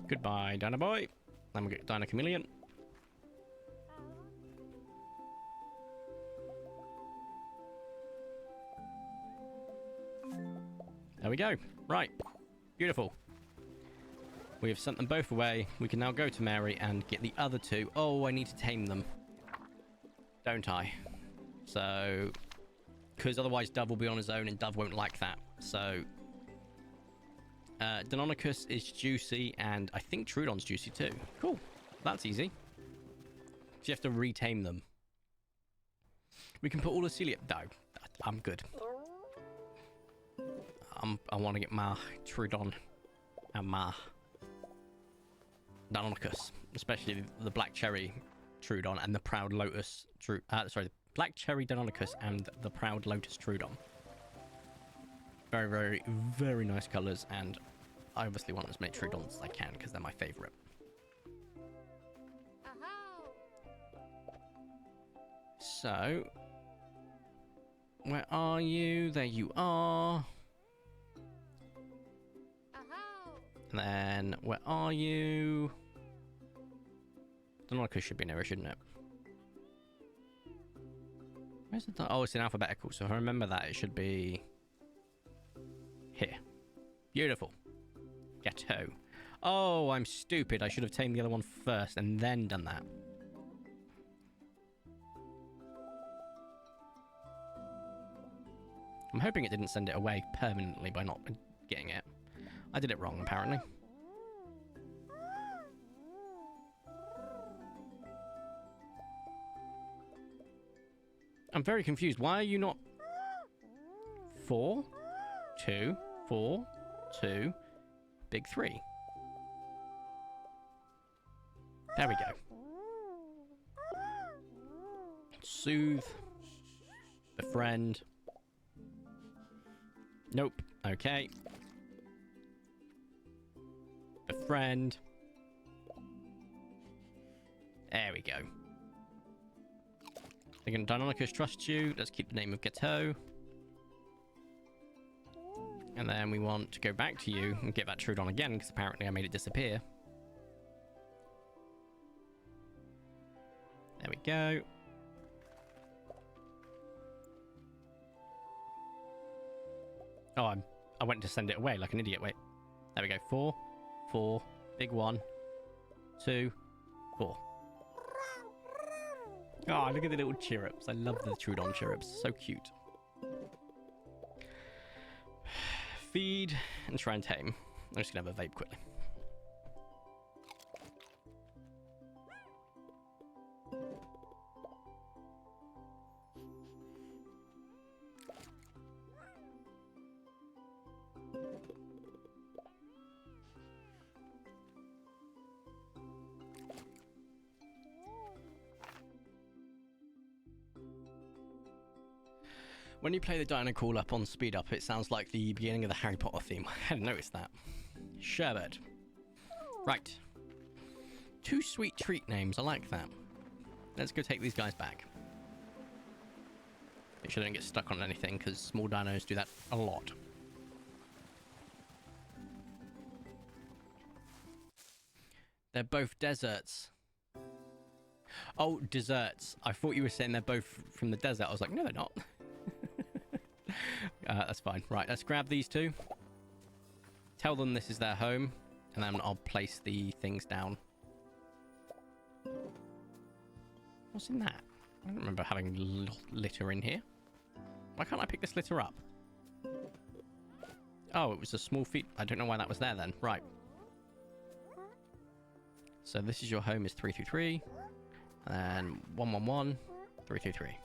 Goodbye, Dino Boy. Then we get Dino Chameleon. There we go. Right. Beautiful. We have sent them both away. We can now go to Mary and get the other two. Oh, I need to tame them. Don't I? So... because otherwise Dove will be on his own and Dove won't like that. So... Deinonychus is juicy, and I think Troodon's juicy too. Cool. That's easy. So you have to retame them. We can put all the Celia... no, I'm good. I want to get my Troodon and my Deinonychus, especially the Black Cherry Troodon and the Proud Lotus sorry, the Black Cherry Deinonychus and the Proud Lotus Troodon. Very, very, very nice colours, and I obviously want as many Troodons as I can because they're my favourite. So, where are you? There you are. And then, where are you? Deinonychus should be near, shouldn't it? Where's the... oh, it's in alphabetical, so if I remember that, it should be... here. Beautiful. Ghetto. Oh, I'm stupid. I should have tamed the other one first and then done that. I'm hoping it didn't send it away permanently by not getting it. I did it wrong, apparently. I'm very confused. Why are you not... 4, 2, 4, 2, big 3. There we go. Soothe. Befriend. Nope. Okay. Befriend. There we go. Again, Deinonychus trusts you. Let's keep the name of Ghetto. And then we want to go back to you and get that Troodon again, because apparently I made it disappear. There we go. Oh, I went to send it away like an idiot. Wait. There we go. 4, 4, big 1, 2, 4. Oh, look at the little chirrups. I love the Troodon chirrups. So cute. Feed and try and tame. I'm just going to have a vape quickly. When you play the Dino Call Up on speed up, it sounds like the beginning of the Harry Potter theme. I hadn't noticed that. Sherbet. Right. 2 sweet treat names. I like that. Let's go take these guys back. Make sure they don't get stuck on anything, because small dinos do that a lot. They're both deserts. Oh, desserts. I thought you were saying they're both from the desert. I was like, no, they're not. That's fine. Right, let's grab these two. Tell them this is their home, and then I'll place the things down. What's in that? I don't remember having litter in here. Why can't I pick this litter up? Oh, it was a small feet. I don't know why that was there then. Right. So this is your home is 333. And 111, 323. Right,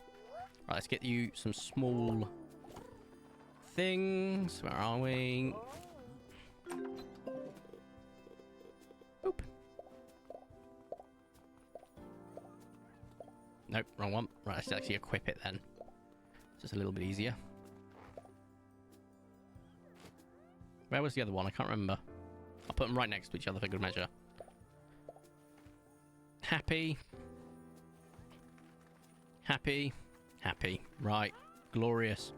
let's get you some small things. Where are we? Nope, wrong one. Right, let's actually equip it then. Just a little bit easier. Where was the other one? I can't remember. I'll put them right next to each other for good measure. Happy. Happy. Happy. Right. Glorious.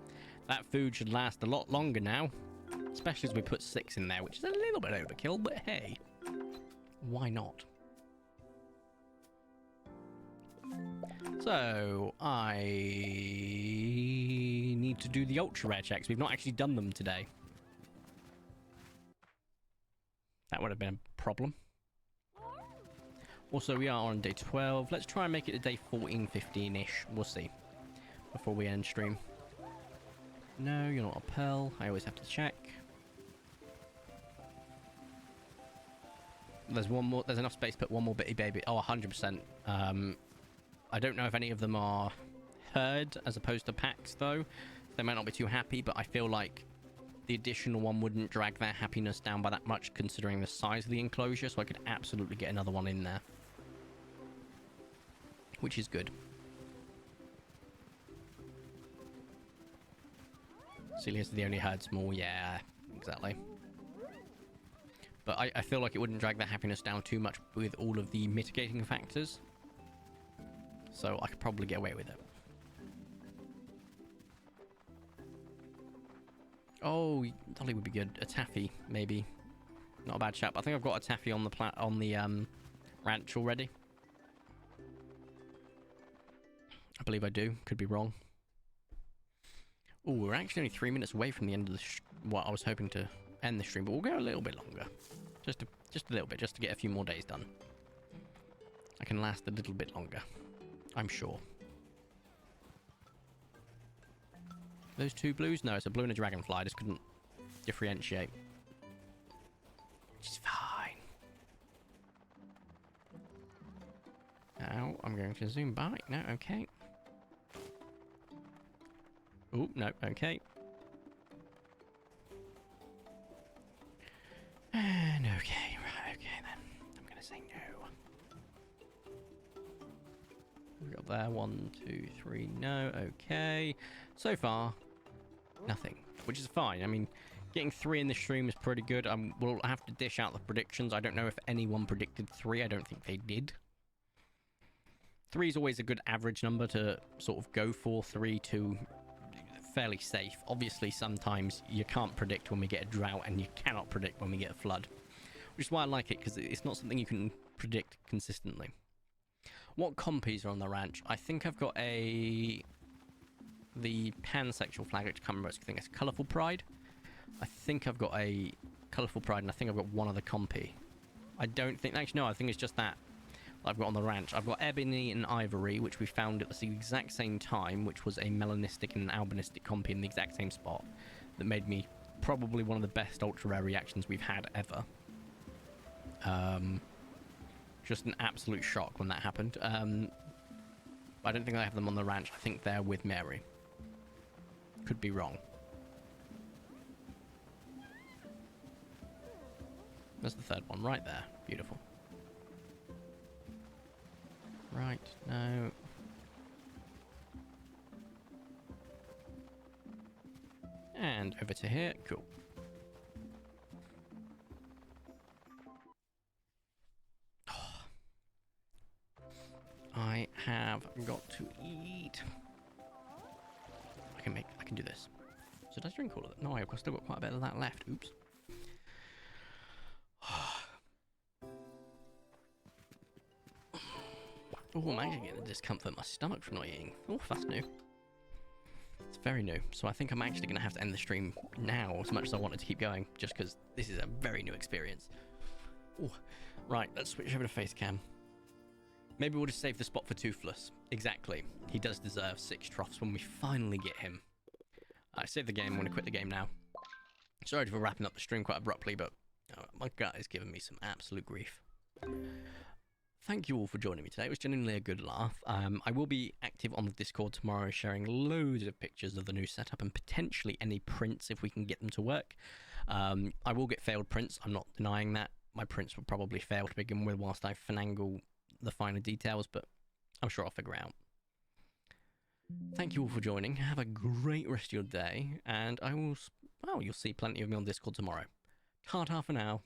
That food should last a lot longer now. Especially as we put 6 in there, which is a little bit overkill, but hey. Why not? So, I need to do the ultra rare checks. We've not actually done them today. That would have been a problem. Also, we are on day 12. Let's try and make it to day 14, 15-ish. We'll see. Before we end stream. No, you're not a pearl. I always have to check. There's one more. There's enough space to put one more bitty baby. Oh, 100%. I don't know if any of them are herd as opposed to packs, though. They might not be too happy, but I feel like the additional one wouldn't drag their happiness down by that much, considering the size of the enclosure, so I could absolutely get another one in there. Which is good. Celia's the only herd small, yeah, exactly. But I feel like it wouldn't drag their happiness down too much with all of the mitigating factors. So I could probably get away with it. Oh, Dolly would be good. A taffy, maybe. Not a bad chap. I think I've got a taffy on the ranch already. I believe I do. Could be wrong. Oh, we're actually only 3 minutes away from the end of what I was hoping to end the stream, but we'll go a little bit longer. Just a little bit, just to get a few more days done. I can last a little bit longer, I'm sure. Those two blues? No, it's a blue and a dragonfly. I just couldn't differentiate. Which is fine. Now, I'm going to zoom by. No, okay. Oh, no, okay. And okay, right, okay then. I'm going to say no. We got there, 1, 2, 3, no, okay. So far, nothing, which is fine. I mean, getting 3 in the stream is pretty good. We'll have to dish out the predictions. I don't know if anyone predicted 3. I don't think they did. 3 is always a good average number to sort of go for. 3, 2, fairly safe. Obviously, sometimes you can't predict when we get a drought, and you cannot predict when we get a flood, which is why I like it, because it's not something you can predict consistently. What compies are on the ranch? I think I've got the pansexual flag, which I can't remember. I think it's Colourful Pride. I think I've got a Colourful Pride, and I think I've got one other compy. I don't think... Actually, no, I think it's just that I've got on the ranch. I've got Ebony and Ivory, which we found at the exact same time, which was a melanistic and an albinistic compy in the exact same spot. That made me probably one of the best ultra rare reactions we've had ever. Just an absolute shock when that happened. I don't think I have them on the ranch. I think they're with Mary. Could be wrong. There's the third one right there. Beautiful. Right, no. And over to here. Cool. I have got to eat. I can do this. So does drink all of it? No, I've still got quite a bit of that left. Oops. Oh, I'm actually getting a discomfort in my stomach from not eating. Oh, that's new. It's very new. So I think I'm actually going to have to end the stream now, as much as I wanted to keep going, just because this is a very new experience. Oh, right, let's switch over to face cam. Maybe we'll just save the spot for Toothless. Exactly. He does deserve 6 troughs when we finally get him. I saved the game. I'm going to quit the game now. Sorry for wrapping up the stream quite abruptly, but my gut is giving me some absolute grief. Thank you all for joining me today. It was genuinely a good laugh. I will be active on the Discord tomorrow, sharing loads of pictures of the new setup and potentially any prints if we can get them to work. I will get failed prints. I'm not denying that. My prints will probably fail to begin with whilst I finagle the finer details, but I'm sure I'll figure out. Thank you all for joining. Have a great rest of your day, and I will. Well, you'll see plenty of me on Discord tomorrow. Ta-ta for now.